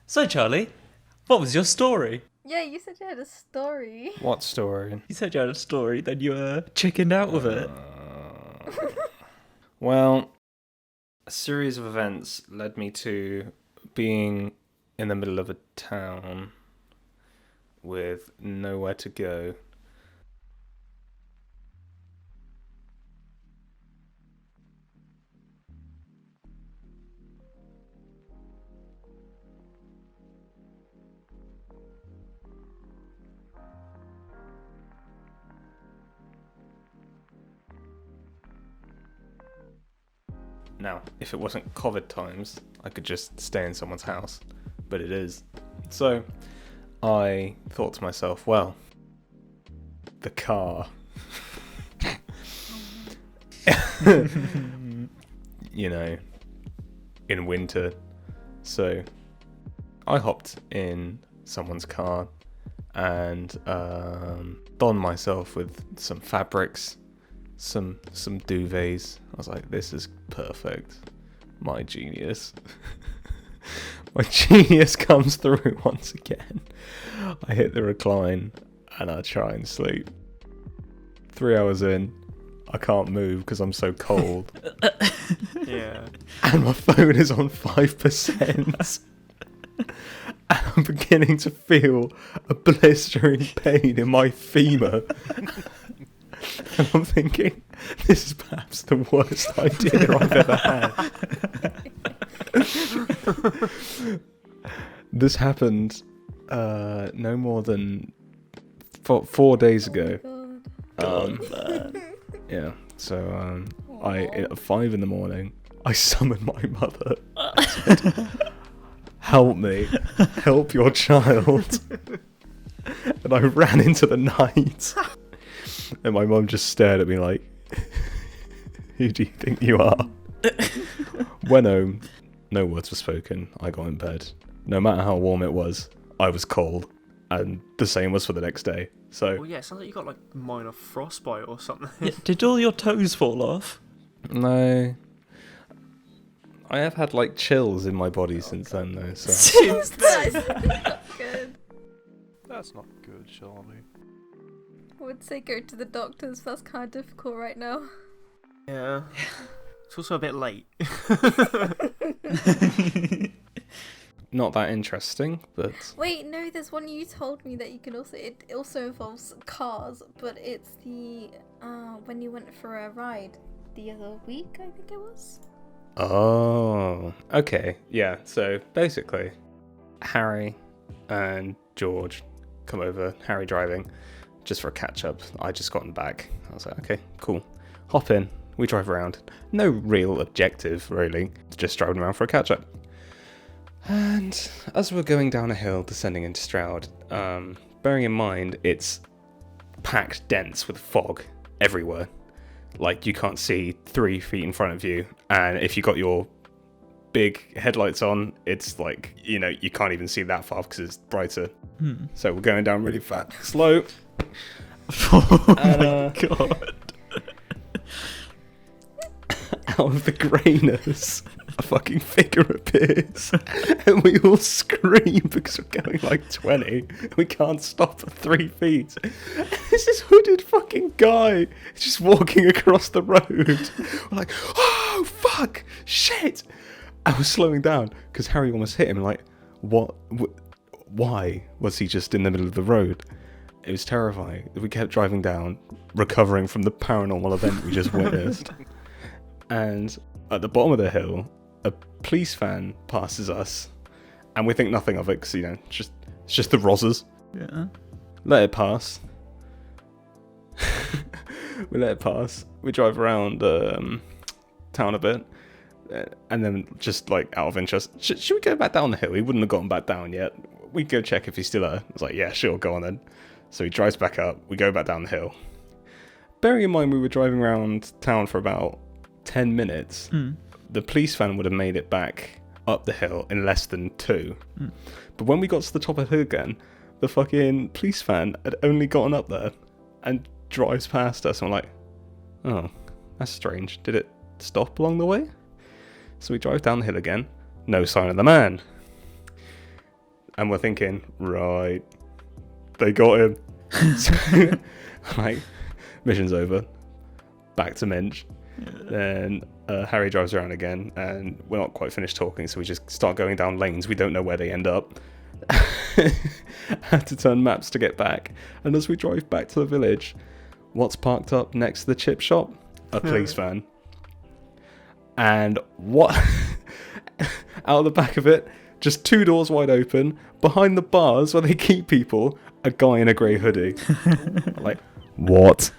So, Charlie, what was your story? Yeah, you said you had a story. What story? You said you had a story, then you were chickened out with it. Well, a series of events led me to being in the middle of a town with nowhere to go. Now, if it wasn't COVID times, I could just stay in someone's house, but it is. So, I thought to myself, well, the car. You know, in winter. So, I hopped in someone's car and donned myself with some fabrics, some duvets. I was like, this is perfect. My genius. My genius comes through once again. I hit the recline and I try and sleep. 3 hours in, I can't move because I'm so cold. Yeah. And my phone is on 5%. And I'm beginning to feel a blistering pain in my femur. And I'm thinking, this is perhaps the worst idea I've ever had. This happened no more than 4 days ago. Yeah, so at 5 in the morning, I summoned my mother. I said, help me, help your child. And I ran into the night. And my mum just stared at me like, who do you think you are? Went home, no words were spoken, I got in bed. No matter how warm it was, I was cold. And the same was for the next day. So, Well, yeah, it sounds like you got like minor frostbite or something. Yeah, did all your toes fall off? no. I have had like chills in my body since then though, so. That's not good. That's not good, Charlie. I would say go to the doctors. That's kind of difficult right now. Yeah. It's also a bit late. Not that interesting, but Wait, no, there's one you told me that you can also. It also involves cars, but it's the when you went for a ride the other week, I think it was. oh, okay, yeah. So basically, Harry and George come over. Harry driving, just for a catch up. I just gotten back. I was like, okay, cool. Hop in. We drive around. No real objective, really. Just driving around for a catch up. And as we're going down a hill, descending into Stroud, bearing in mind it's packed dense with fog everywhere. Like, you can't see 3 feet in front of you, and if you got your big headlights on, it's like, you know, you can't even see that far because it's brighter. So we're going down really fast, slow. Oh And, my god. out of the greyness, a fucking figure appears, and we all scream because we're going like 20. We can't stop at 3 feet. There's this hooded fucking guy just walking across the road. We're like, oh fuck, shit! I was slowing down because Harry almost hit him. Like, what? Why was he just in the middle of the road? It was terrifying. We kept driving down, recovering from the paranormal event we just witnessed. And at the bottom of the hill, a police van passes us, and we think nothing of it because, you know, it's just the Rozzers. Yeah. Let it pass. We let it pass. We drive around town a bit, and then just like out of interest, should we go back down the hill? He wouldn't have gotten back down yet. We'd go check if he's still there. I was like, yeah, sure, go on then. So he drives back up. We go back down the hill. Bearing in mind we were driving around town for about 10 minutes, the police van would have made it back up the hill in less than 2. But when we got to the top of the hill again, the fucking police van had only gotten up there and drives past us. And we're like, oh, that's strange. Did it stop along the way? So we drive down the hill again. No sign of the man. And we're thinking, right, they got him. So, like, mission's over. Back to Minch. Then Harry drives around again, and we're not quite finished talking, so we just start going down lanes. We don't know where they end up. Had to turn maps to get back. And as we drive back to the village, what's parked up next to the chip shop? A police van. And what? Out of the back of it, just 2 doors wide open, behind the bars where they keep people, a guy in a grey hoodie. Like, what?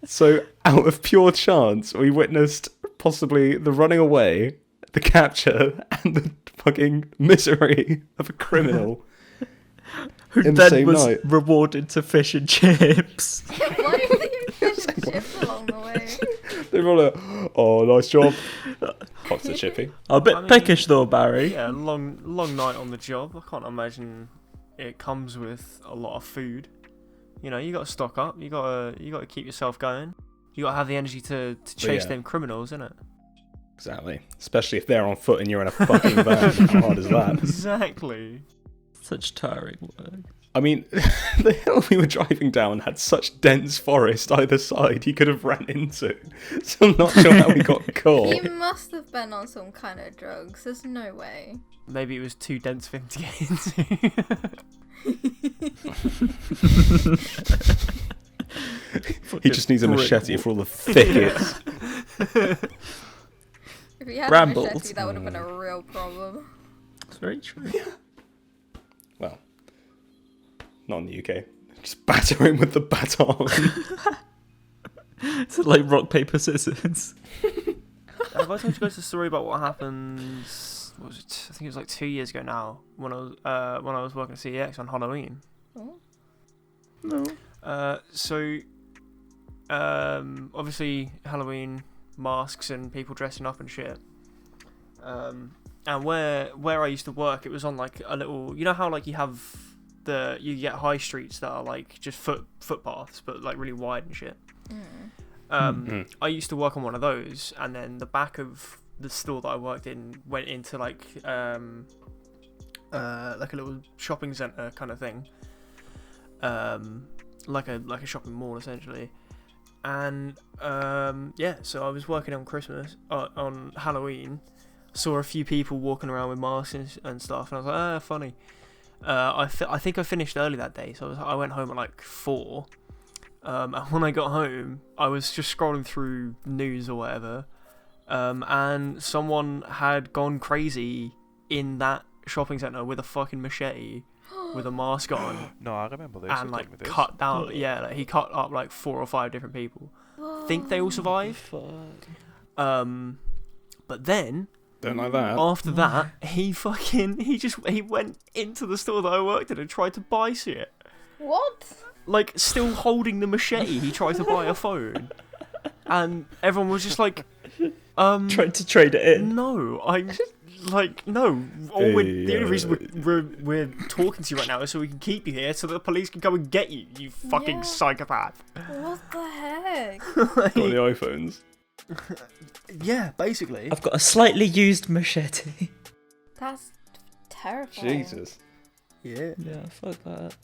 So, out of pure chance, we witnessed possibly the running away, the capture, and the fucking misery of a criminal. Who in the then same was night. rewarded to fish and chips. Why are you fish and chips along the way? They were all like, oh, nice job. Cops are chippy. A bit I mean, peckish though, Barry. Yeah, long night on the job. I can't imagine it comes with a lot of food. You know, you got to stock up. You got to keep yourself going. You got to have the energy to chase them criminals, innit? Exactly. Especially if they're on foot and you're in a fucking van. How hard is that? Exactly. Such tiring work. I mean, the hill we were driving down had such dense forest either side you could have ran into. So I'm not sure how we got caught. He must have been on some kind of drugs. There's no way. Maybe it was too dense for him to get into. He just needs a machete for all the thickets. If he had Brambles. a machete, that would have been a real problem. It's very true. Well, not in the UK. Just batter him with the baton. It's like rock, paper, scissors. Have I told you guys the story about what happened? What was it? I think it was like 2 years ago now when I was working at CEX on Halloween. Oh. No. So obviously Halloween masks and people dressing up and shit. And where I used to work, it was on like a little. You know how like you get high streets that are like just footpaths, but like really wide and shit. I used to work on one of those, and then the back of the store that I worked in went into like a little shopping centre kind of thing, like a shopping mall essentially. And so I was working on Christmas on Halloween. Saw a few people walking around with masks and stuff, and I was like, funny. I think I finished early that day, so I went home at like 4. And when I got home, I was just scrolling through news or whatever, and someone had gone crazy in that shopping centre with a fucking machete, with a mask on, No, I remember this. and you like told me this. cut down. Yeah, like, he cut up like 4 or 5 different people. Think they all survived. But then Don't like that. after that, he went into the store that I worked in and tried to buy shit. What? Like, still holding the machete, he tried to buy a phone. And everyone was just like, Trying to trade it in. no, I'm like, no. The only reason we're talking to you right now is so we can keep you here so that the police can come and get you, you fucking Yeah. psychopath. What the heck? Got the iPhones. Yeah, basically. I've got a slightly used machete. That's terrifying. Jesus. Yeah. Yeah, fuck that.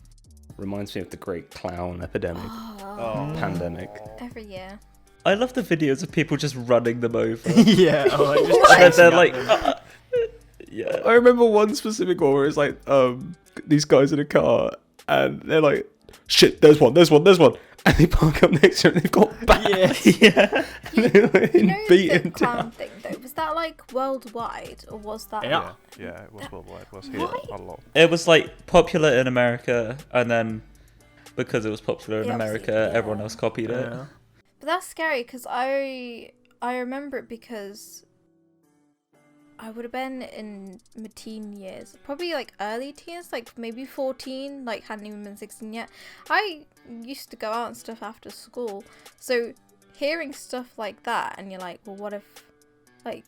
Reminds me of the great clown epidemic. Oh, Pandemic. every year. I love the videos of people just running them over. Yeah, oh, like, just And chasing they're at like, them. Yeah, I remember one specific one where it's like, these guys in a car, and they're like, shit, there's one, and they park up next to it, and they've got bats. yeah. And they're like, You know beaten the clown down. thing though? Was that like worldwide or was that? Yeah. Yeah, it was worldwide. It was here What? a lot. It was like popular in America, and then because it was popular in Yeah, America, obviously, yeah. everyone else copied it. Yeah. But that's scary because I remember it because I would have been in my teen years, probably like early teens, like maybe 14, like hadn't even been 16 yet. I used to go out and stuff after school, so hearing stuff like that, and you're like, well, what if, like,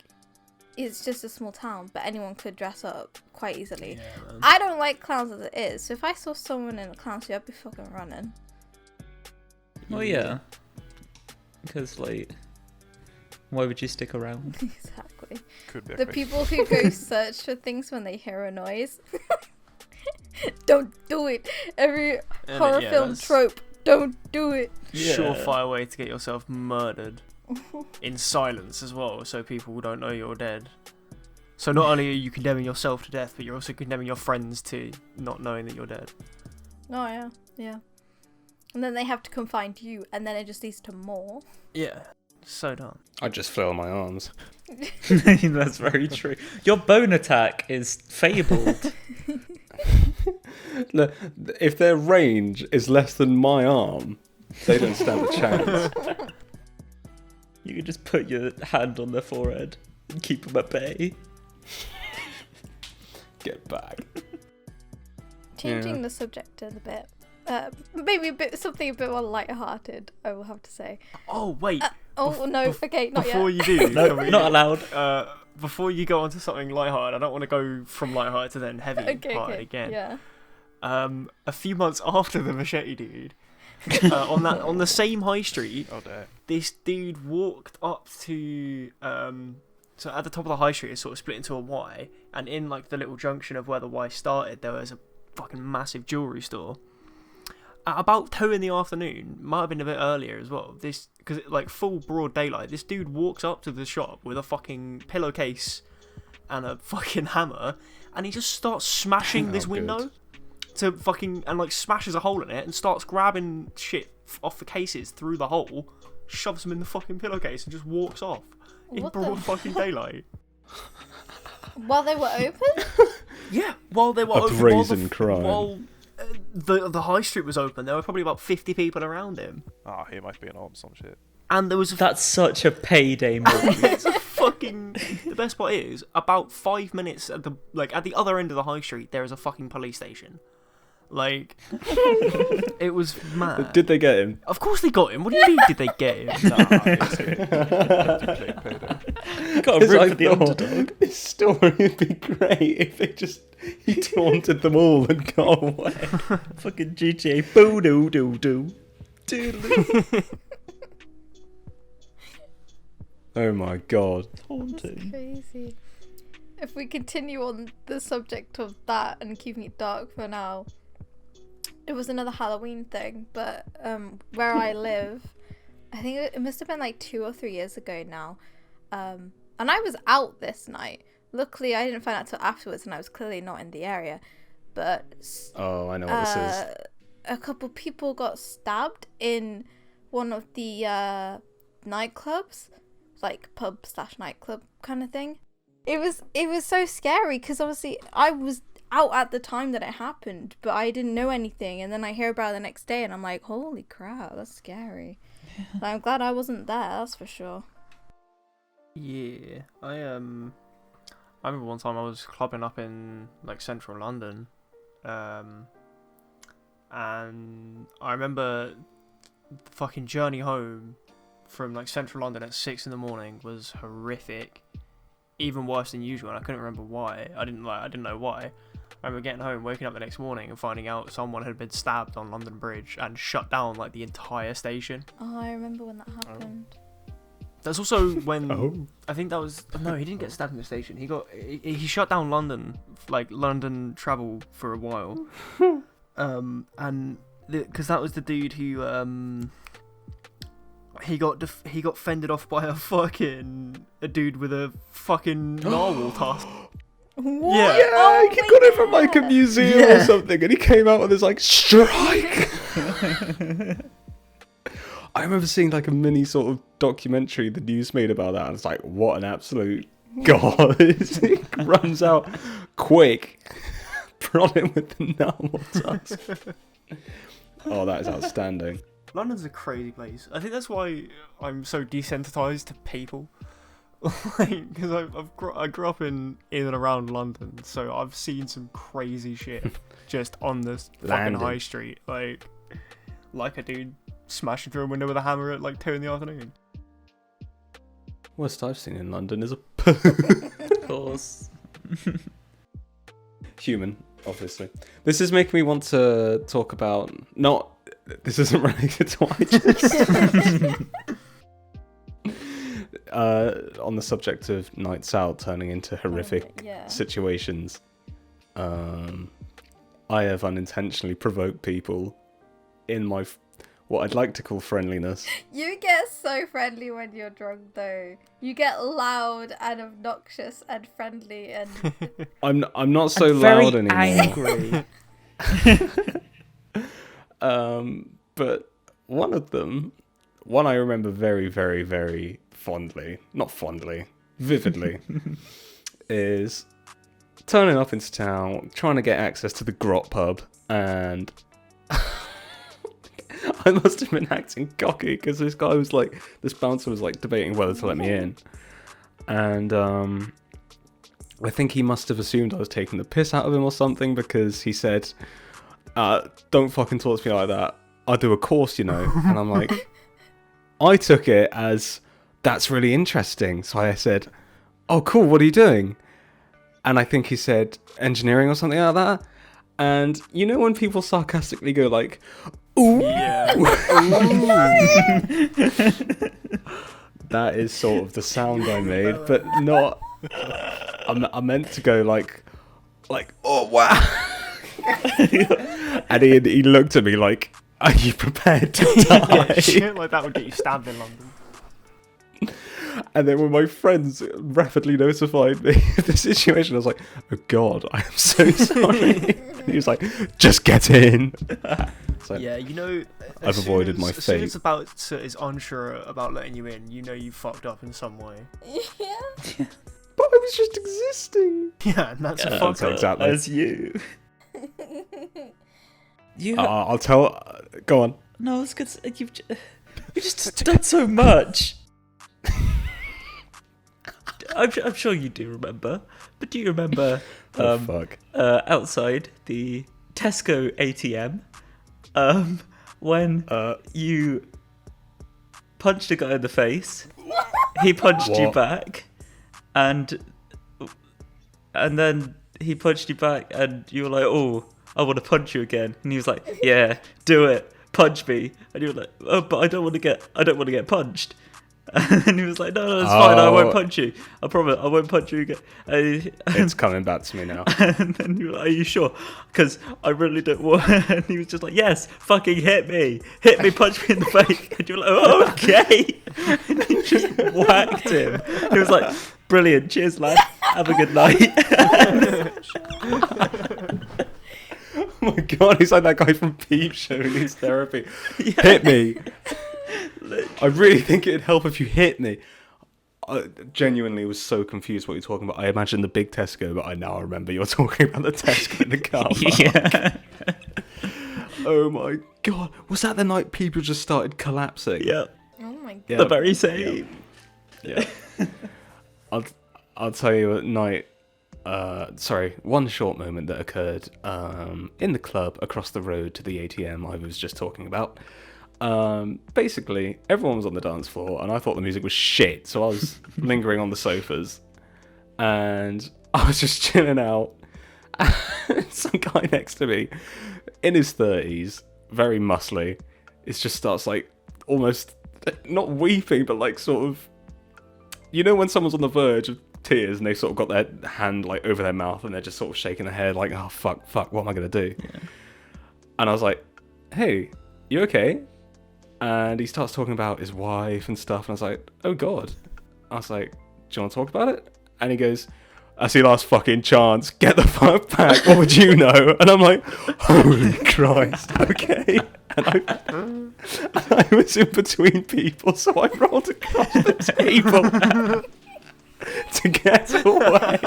it's just a small town, but anyone could dress up quite easily. Yeah, man. I don't like clowns as it is, so if I saw someone in a clown suit, I'd be fucking running. Oh yeah. Because like, why would you stick around? Exactly. Could be a The crazy- people who go search for things when they hear a noise. Don't do it. Every And horror yeah, film that's trope. Don't do it. Yeah. surefire way to get yourself murdered in silence as well, so people don't know you're dead. So not only are you condemning yourself to death, but you're also condemning your friends to not knowing that you're dead. Oh yeah, yeah. And then they have to come find you, and then it just leads to more. Yeah, so dumb. I just flail my arms. That's very true. Your bone attack is fabled. Look, if their range is less than my arm, they don't stand a chance. You can just put your hand on their forehead and keep them at bay. Get back. Changing the subject a little bit. Maybe something a bit more light-hearted, I will have to say. Oh wait, No, okay, not before yet. you do, No, can we- not allowed. Before you go on to something lighthearted, I don't want to go from lighthearted to then heavy-hearted again. Yeah. A few months after the machete dude, on the same high street, Oh dear. this dude walked up to so at the top of the high street it's sort of split into a Y, and in like the little junction of where the Y started there was a fucking massive jewelry store. At about 2 in the afternoon, might have been a bit earlier as well, this because like full broad daylight, this dude walks up to the shop with a fucking pillowcase and a fucking hammer, and he just starts smashing this Oh, window good. to fucking, and like smashes a hole in it and starts grabbing shit off the cases through the hole, shoves them in the fucking pillowcase and just walks off in What the broad fucking daylight. While they were open? Yeah, while they were A open, brazen crime. while the high street was open, there were probably about 50 people around him, Ah, he might be on some shit. and there was a That's such a payday move. it's a fucking. The best part is about 5 minutes at the other end of the high street. There is a fucking police station. Like, it was mad. Did they get him? Of course they got him. What do you mean? Did they get him? Nah, he's played payday. Got a Because root I for the thought underdog. this story would be great if he taunted them all and got away. Fucking GTA. Boo doo doo doo. Doodly. Oh my god. That's Haunting. crazy. If we continue on the subject of that and keeping it dark for now, it was another Halloween thing, but where I live, I think it must have been like 2 or 3 years ago now, and I was out this night. Luckily, I didn't find out till afterwards, and I was clearly not in the area. But Oh, I know what this is. a couple people got stabbed in one of the nightclubs, like pub/nightclub kind of thing. It was so scary because obviously I was out at the time that it happened, but I didn't know anything, and then I hear about it the next day, and I'm like, holy crap, that's scary. So I'm glad I wasn't there, that's for sure. Yeah, I remember one time I was clubbing up in like central London, and I remember the fucking journey home from like central London at 6 in the morning was horrific, even worse than usual, and I couldn't remember why. I didn't know why. I remember getting home, waking up the next morning, and finding out someone had been stabbed on London Bridge and shut down like the entire station. Oh, I remember when that happened. That's also when Oh. I think that was no, he didn't get stabbed in the station. He shut down London, like London travel for a while, and because that was the dude who he got fended off by a dude with a fucking narwhal tusk. What? Yeah. Yeah, Oh he my got it from like a God. museum or something, and he came out with his like strike. I remember seeing like a mini sort of documentary the news made about that, and it's like, what an absolute god! He runs out quick, prod him with the narwhal tusk. Oh, that is outstanding. London's a crazy place. I think that's why I'm so desensitized to people. Like, because I grew up in and around London, so I've seen some crazy shit just on this fucking Landed. high street. Like a dude smashing through a window with a hammer at like 2 in the afternoon. Worst I've seen in London is a poo. Of course. Human, obviously. This is making me want to talk about not. This isn't related to what I just. On the subject of nights out turning into horrific Yeah. situations. I have unintentionally provoked people in my what I'd like to call friendliness. You get so friendly when you're drunk, though. You get loud and obnoxious and friendly, and I'm not so I'm very loud anymore. angry. But one I remember very, very, very fondly, not fondly, vividly, is turning up into town, trying to get access to the Grot pub, and I must have been acting cocky because this bouncer was like debating whether to let me in, and I think he must have assumed I was taking the piss out of him or something, because he said, "Don't fucking talk to me like that. I do a course, you know." And I'm like, I took it as, that's really interesting. So I said, "Oh, cool. What are you doing?" And I think he said engineering or something like that. And you know when people sarcastically go like, "Ooh," Yeah. that is sort of the sound I made, but not. I meant to go like, "Oh wow," and he looked at me like, "Are you prepared to die?" Yeah, shit like that would get you stabbed in London. And then when my friends rapidly notified me of the situation, I was like, "Oh God, I am so sorry." And he was like, "Just get in." So Yeah, you know, I've avoided my as soon fate. as about is unsure about letting you in, you know you fucked up in some way. yeah. But I was just existing. Yeah, and that's a Yeah, fuck that's up. exactly. As you. You. I'll tell. Go on. No, it's good. You've just done so much. I'm sure you do remember. But do you remember Oh fuck. outside the Tesco ATM when you punched a guy in the face, he punched you What? back, and then he punched you back, and you were like, "Oh, I want to punch you again," and he was like, "Yeah, do it, punch me," and you were like, "Oh, but I don't want to get punched." And then he was like, "No, it's fine. I won't punch you. I promise. I won't punch you again." It's coming back to me now. And then you were like, "Are you sure? Because I really don't want." And he was just like, "Yes, fucking hit me, punch me in the face." And you were like, "Oh, okay." And he just whacked him. He was like, "Brilliant, cheers, lad. Have a good night." Oh my God, he's like that guy from Peep Show who needs therapy. Hit me. I really think it'd help if you hit me. I genuinely was so confused what you're talking about. I imagined the big Tesco, but I now remember you're talking about the Tesco in the car park. Yeah. Oh my God. Was that the night people just started collapsing? Yeah. Oh my god. Yeah. The very same. Yeah. I'll tell you at night. One short moment that occurred in the club across the road to the ATM I was just talking about. Basically, everyone was on the dance floor, and I thought the music was shit, so I was lingering on the sofas, and I was just chilling out. Some guy next to me, in his 30s, very muscly, it just starts like almost not weeping, but like sort of, you know, when someone's on the verge of tears and they sort of got their hand like over their mouth and they're just sort of shaking their head like, "Oh fuck, what am I gonna do?" Yeah. And I was like, "Hey, you okay?" And he starts talking about his wife and stuff, and I was like, "Oh God." I was like, "Do you want to talk about it?" And he goes, "That's your last fucking chance. Get the fuck back. What would you know?" And I'm like, "Holy Christ, okay." And I was in between people, so I rolled across the table to get away.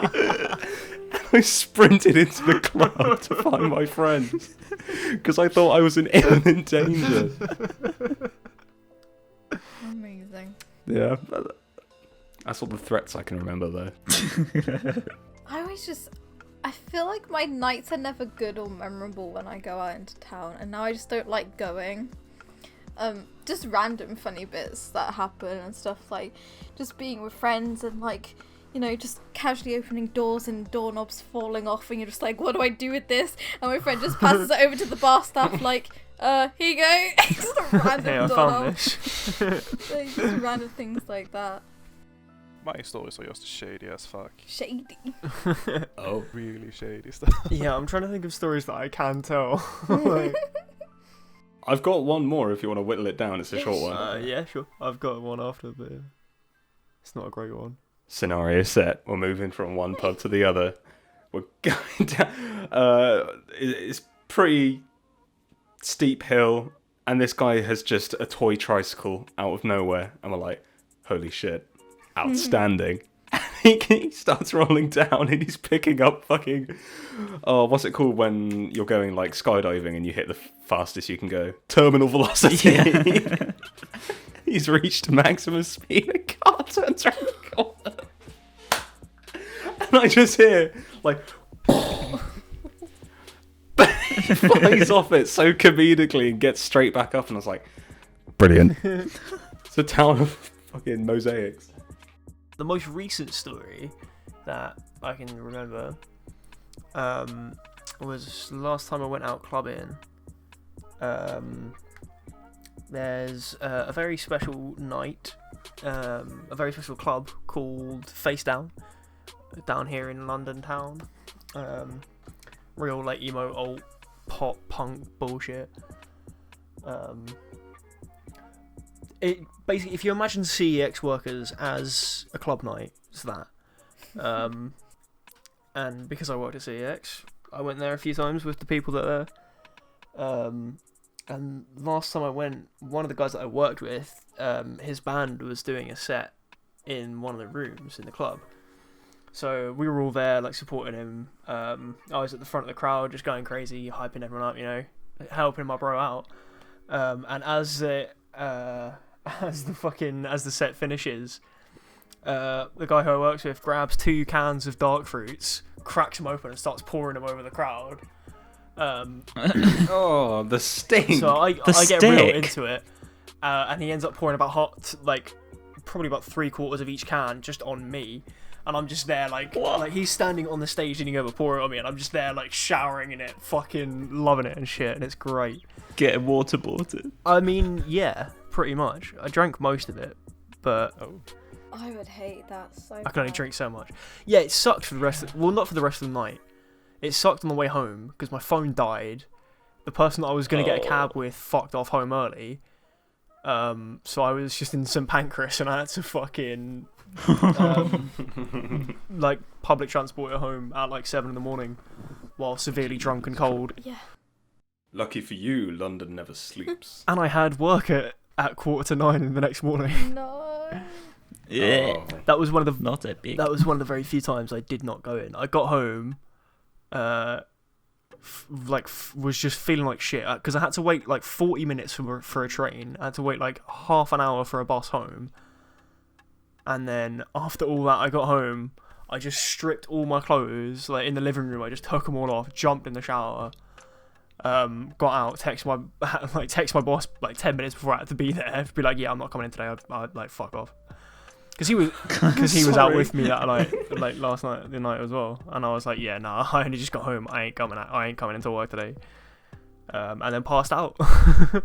And I sprinted into the club to find my friends because I thought I was in imminent danger. Amazing. Yeah, that's all the threats I can remember though. I feel like my nights are never good or memorable when I go out into town, and now I just don't like going. Just random funny bits that happen and stuff, like just being with friends and like, you know, just casually opening doors and doorknobs falling off, and you're just like, "What do I do with this?" And my friend just passes it over to the bar staff like, "Here you go." Just a random Hey, I doorknob. found this. Like, just random things like that. My stories are just shady as fuck. Shady. Oh. Really shady stuff. Yeah, I'm trying to think of stories that I can tell. Like, I've got one more if you want to whittle it down. It's a short one. yeah, sure. I've got one after, but it's not a great one. Scenario set. We're moving from one pub to the other. We're going down. It's pretty steep hill, and this guy has just a toy tricycle out of nowhere, and we're like, holy shit, outstanding. And he starts rolling down, and he's picking up fucking, what's it called when you're going like skydiving and you hit the fastest you can go? Terminal velocity. Yeah. He's reached maximum speed, and car turns around the corner. And I just hear like he flies off it so comedically and gets straight back up, and I was like, brilliant. It's a town of fucking mosaics. The most recent story that I can remember was last time I went out clubbing. There's a very special night, a very special club called Face Down here in London town. Real like emo old pop punk bullshit. It basically, if you imagine CEX workers as a club night, it's that. And because I worked at CEX, I went there a few times with the people that are there. And last time I went, one of the guys that I worked with, his band was doing a set in one of the rooms in the club. So we were all there, like, supporting him. I was at the front of the crowd, just going crazy, hyping everyone up, you know, helping my bro out. And as the set finishes, the guy who I works with grabs 2 cans of dark fruits, cracks them open, and starts pouring them over the crowd. Oh, the stink! So I get stick. real into it, and he ends up pouring probably about 3/4 of each can just on me. And I'm just there, like he's standing on the stage leaning over, pouring it on me, and I'm just there, like, showering in it, fucking loving it and shit, and it's great. Getting waterboarded. I mean, yeah, pretty much. I drank most of it, but I would hate that so I can only bad. drink so much. Yeah, it sucked for the rest of... Well, not for the rest of the night. It sucked on the way home, because my phone died. The person that I was going to get a cab with fucked off home early. So I was just in St Pancras, and I had to fucking... like public transport at home at like 7 a.m. while severely drunk and cold. Yeah. Lucky for you, London never sleeps. And I had work at 9:15 in the next morning. No. Yeah. Oh. That was one of the Not a big. That was one of the very few times I did not go in. I got home, was just feeling like shit because I had to wait like 40 minutes for a train. I had to wait like half an hour for a bus home. And then after all that, I got home. I just stripped all my clothes, like in the living room. I just took them all off, jumped in the shower, got out, text my boss like 10 minutes before I had to be there. Be like, yeah, I'm not coming in today. I'd like fuck off. Because he was out with me that like last night, the night as well. And I was like, yeah, nah, I only just got home. I ain't coming into work today. And then passed out. It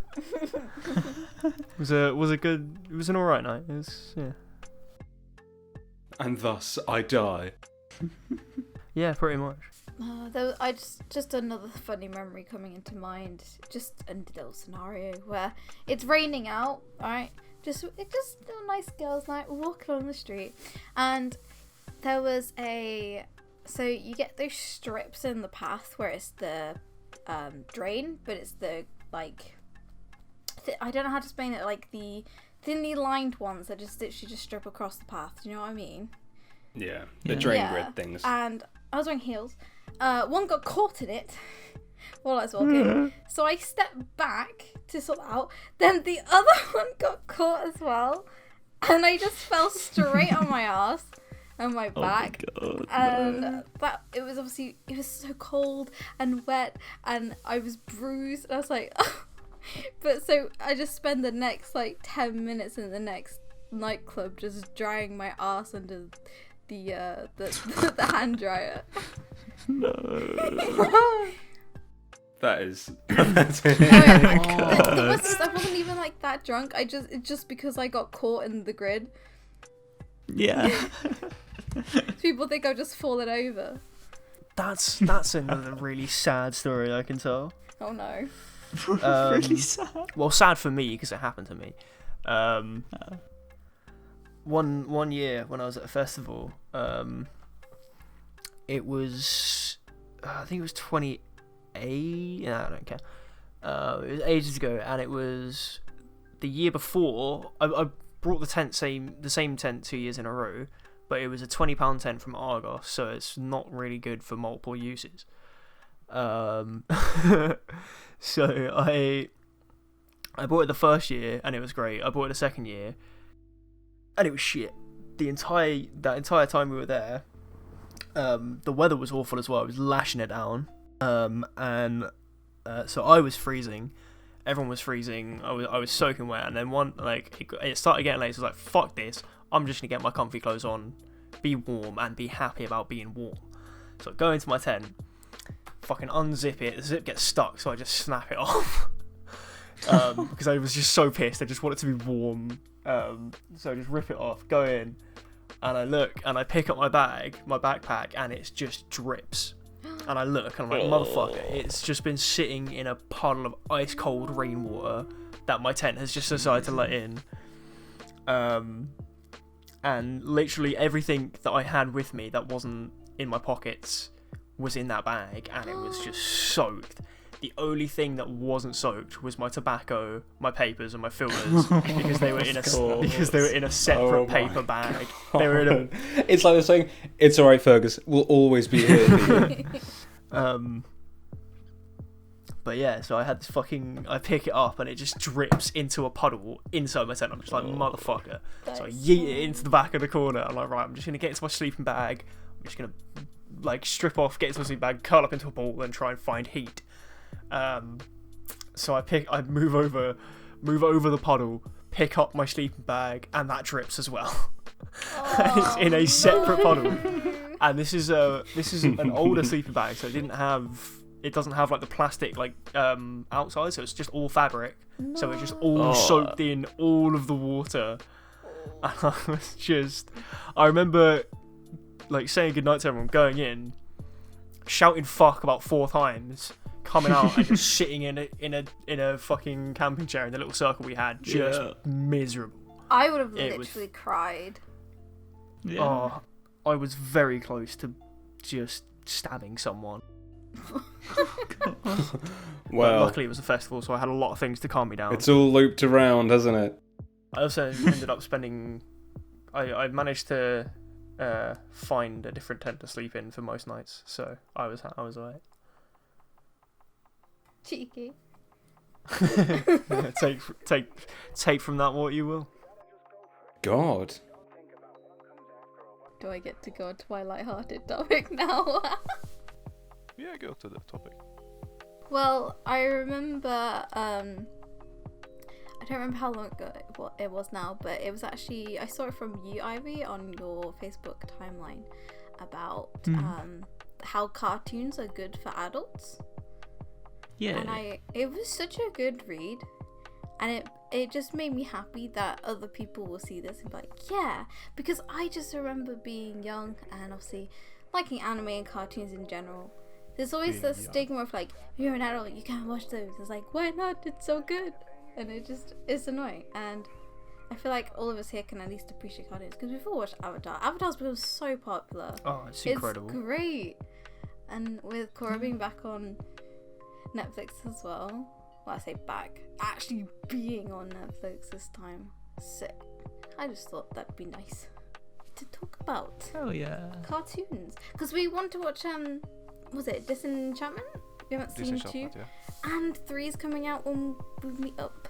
was an alright night. It was, yeah. And thus I die. Yeah, pretty much. Just another funny memory coming into mind. Just a little scenario where it's raining out, alright? Just a nice girls' night. We're walking along the street, and there was so you get those strips in the path where it's the drain, but it's the like I don't know how to explain it. Like the thinly lined ones that just literally just strip across the path. Do you know what I mean? Yeah, the drain Yeah. grid things. And I was wearing heels. One got caught in it while I was walking. So I stepped back to sort it out. Then the other one got caught as well. And I just fell straight on my ass and my back. Oh my God, And it was so cold and wet, and I was bruised. And I was like, but so I just spend the next like 10 minutes in the next nightclub just drying my ass under the hand dryer. No. That is. I wasn't even like that drunk. It's just because I got caught in the grid. Yeah. People think I've just fallen over. That's another really sad story I can tell. Oh no. Really sad. Well, sad for me because it happened to me. One year when I was at a festival, it was I think it was 28. No, I don't care. It was ages ago, and it was the year before. I brought the same tent 2 years in a row, but it was a £20 tent from Argos, so it's not really good for multiple uses. So I bought it the first year and it was great. I bought it the second year and it was shit. That entire time we were there, the weather was awful as well. It was lashing it down, so I was freezing. Everyone was freezing. I was soaking wet, and then it started getting late. So I was like, "Fuck this! I'm just gonna get my comfy clothes on, be warm, and be happy about being warm." So I go into my tent, fucking unzip it. The zip gets stuck, so I just snap it off. Because I was just so pissed. I just want it to be warm. So I just rip it off, go in, and I look, and I pick up my backpack, and it just drips. And I look, and I'm like, motherfucker, it's just been sitting in a puddle of ice cold rainwater that my tent has just decided to let in. And literally everything that I had with me that wasn't in my pockets was in that bag, and it was just soaked. The only thing that wasn't soaked was my tobacco, my papers, and my filters because they were in a separate paper bag. They were in a... It's like they're saying, "It's all right, Fergus. We'll always be here for you." But yeah, so I pick it up and it just drips into a puddle inside my tent. I'm just like, motherfucker. So I yeet it into the back of the corner. I'm like, right, I'm just gonna get into my sleeping bag. I'm just gonna strip off, get into my sleeping bag, curl up into a ball, and try and find heat. So I move over the puddle, pick up my sleeping bag, and that drips as well. And it's in a separate puddle. And this is an older sleeping bag, so it doesn't have like the plastic outside, so it's just all fabric. So it's just all soaked in all of the water. And I remember saying goodnight to everyone, going in, shouting fuck about 4 times, coming out and just sitting in a fucking camping chair in the little circle we had, just miserable. I would have literally cried. Yeah. Oh, I was very close to just stabbing someone. Well, luckily it was a festival, so I had a lot of things to calm me down. it's all looped around, hasn't it? I also ended up spending... I managed to find a different tent to sleep in for most nights, so I was alright. Cheeky. Take from that what you will. God. Do I get to go to my light-hearted topic now? Yeah, go to the topic. Well, I remember, I don't remember how long ago it was now, but it was actually, I saw it from you, Ivy, on your Facebook timeline about how cartoons are good for adults. Yeah. And it was such a good read, and it just made me happy that other people will see this and be like, yeah, because I just remember being young and obviously liking anime and cartoons in general. There's always the stigma of you're an adult, you can't watch those. It's like, why not? It's so good. And it's annoying. And I feel like all of us here can at least appreciate cartoons because we've all watched Avatar. Avatar's become so popular. Oh, it's incredible. It's great. And with Korra being back on Netflix as well. Well, I say back. Actually being on Netflix this time. Sick. I just thought that'd be nice to talk about. Oh yeah. Cartoons. Because we want to watch, was it Disenchantment? We haven't seen 2. Yeah. And 3 is coming out when we meet up.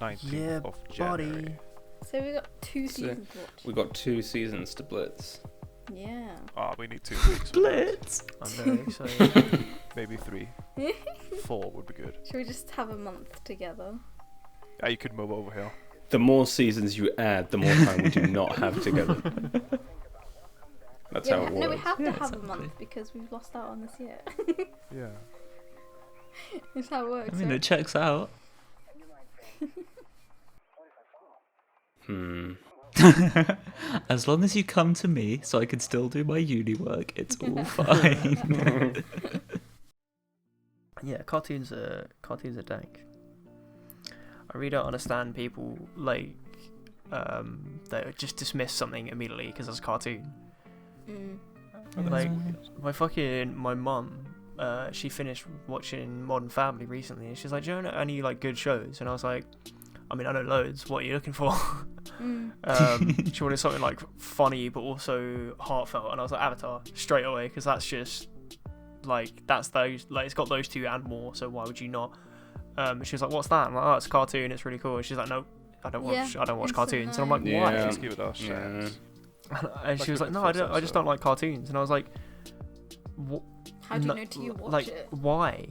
19th of January. So we got 2 seasons to watch. We got 2 seasons to blitz. Yeah. We need 2 weeks. Blitz. I'm very excited. Maybe 3. 4 would be good. Should we just have a month together? Yeah, you could move over here. The more seasons you add, the more time we do not have together. That's how it works. No, we have to have exactly. a month because we've lost out on this year. Yeah. That's how it works. I mean, right? it checks out. Hmm. As long as you come to me so I can still do my uni work, it's all fine. Yeah, cartoons are dank. I really don't understand people like that just dismiss something immediately because it's a cartoon. Like my mum, she finished watching Modern Family recently, and she's like, "Do you know any like good shows?" And I was like, "I mean, I know loads. What are you looking for?" She wanted something like funny but also heartfelt, and I was like, Avatar straight away, because that's just like that's those like it's got those two and more. So why would you not? She was like, "What's that?" I'm like, "Oh, it's a cartoon. It's really cool." And she's like, "No, I don't watch cartoons." And I'm like, "Why?" Yeah. Just give it a chance. And she was like, "No, I just don't like cartoons." And I was like, "What? How do you know to watch like, it? why?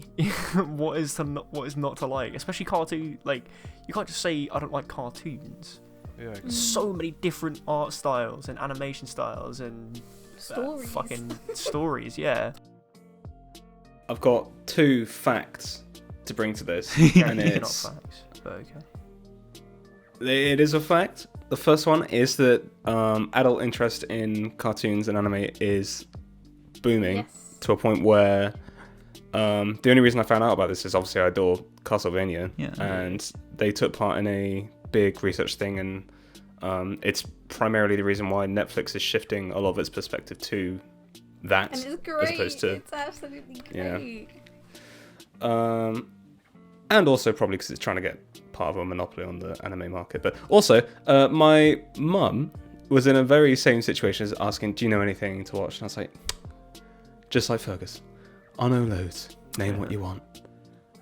what is not to like? Especially cartoon. Like, you can't just say I don't like cartoons. Yeah. There's so many different art styles and animation styles and Stories. fucking stories. Yeah." I've got 2 facts to bring to this, and They're not it's facts, but okay. it is a fact. The first one is that adult interest in cartoons and anime is booming Yes. to a point where the only reason I found out about this is obviously I adore Castlevania, and they took part in a big research thing, and it's primarily the reason why Netflix is shifting a lot of its perspective to that, And it's great. as opposed to It's absolutely great. and also probably because it's trying to get part of a monopoly on the anime market. But also, my mum was in a very same situation as asking, "Do you know anything to watch?" And I was like, "Just like Fergus, I know loads. Name what you want."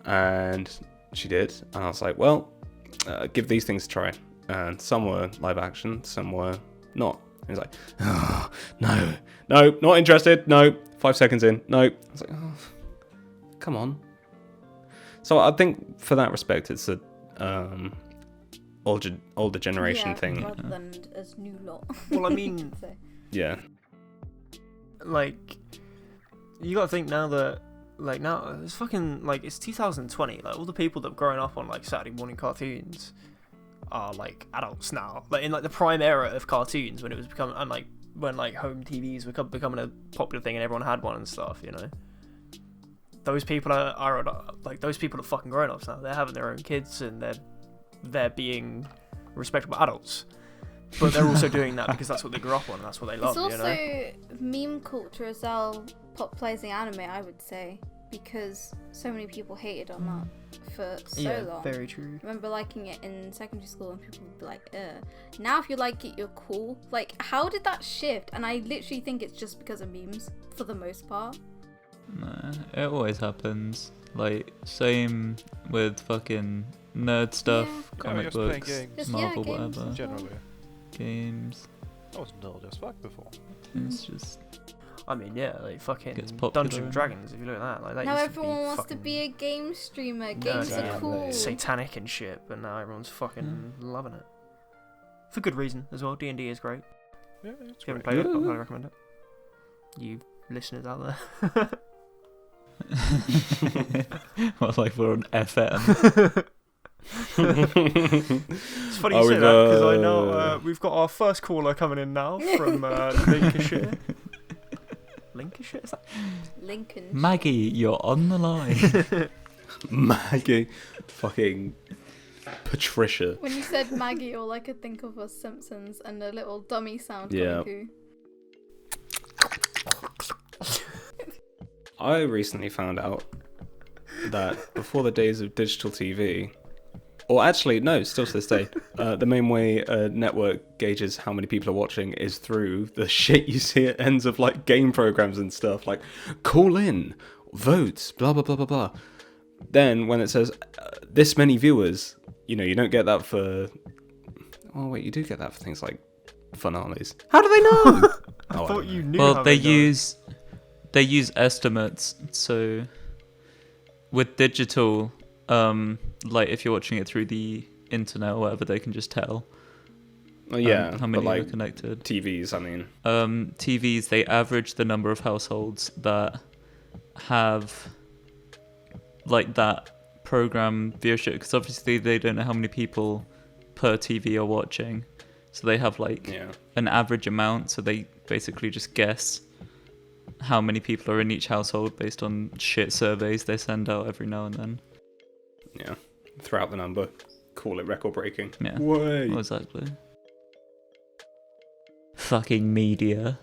And she did, and I was like, "Well, give these things a try." And some were live action, some were not. He was like, "Oh, no, not interested. No." 5 seconds in, no. I was like, "Oh, come on." So I think for that respect, it's a older generation thing. Rather than as new lot. Well, I mean, So. Yeah. like, you gotta think now that, like, now it's fucking like it's 2020. Like, all the people that have grown up on like Saturday morning cartoons are like adults now. Like in like the prime era of cartoons, when it was becoming, and like when like home TVs were becoming a popular thing and everyone had one and stuff. You know, those people are like those people are fucking grown ups now. They're having their own kids and they're being respectable adults. But they're also doing that because that's what they grew up on and that's what they love. It's also you know? meme culture as well, popularizing anime, I would say, because so many people hated on that for so long. Very true. I remember liking it in secondary school and people would be like, ugh. Now if you like it, you're cool. Like, how did that shift? And I literally think it's just because of memes, for the most part. Nah, it always happens. Like, same with fucking nerd stuff, Yeah. Yeah, comic just playing books, games. Just, Marvel, games whatever. as well. Generally. Games. I was nerd as fuck before. It's just I mean, yeah, like fucking Gets popular. Dungeons and Dragons. If you look at that, like that Now used to everyone be wants fucking to be a game streamer. Games nerdy are cool. and satanic and shit, but now everyone's fucking loving it for good reason as well. D&D is great. Yeah, it's If you haven't great. played it, I highly recommend it. You listeners out there. well, like we're on FM. It's funny you say that because I know we've got our first caller coming in now from Lincolnshire. Lincolnshire, is that? Lincoln. Maggie, you're on the line. Maggie. Fucking Patricia. When you said Maggie, all I could think of was Simpsons and a little dummy sound Yeah. coming through. I recently found out that before the days of digital TV, or actually, no, still to this day, the main way a network gauges how many people are watching is through the shit you see at ends of like game programs and stuff, like call in, votes, blah, blah, blah, blah, blah. Then when it says this many viewers, you know, you don't get that for... Oh, wait, you do get that for things like finales. How do they know? I Oh, thought don't you know. knew. Well, how they know. use estimates. So with digital, like if you're watching it through the internet or whatever, they can just tell. Well, yeah, how many but like are connected. TVs, I mean. TVs, they average the number of households that have like that program viewership, because obviously they don't know how many people per TV are watching. So they have like Yeah. an average amount. So they basically just guess how many people are in each household based on shit surveys they send out every now and then. Yeah. Throw out the number. Call it record breaking. Yeah. Way. Well, exactly. Fucking media.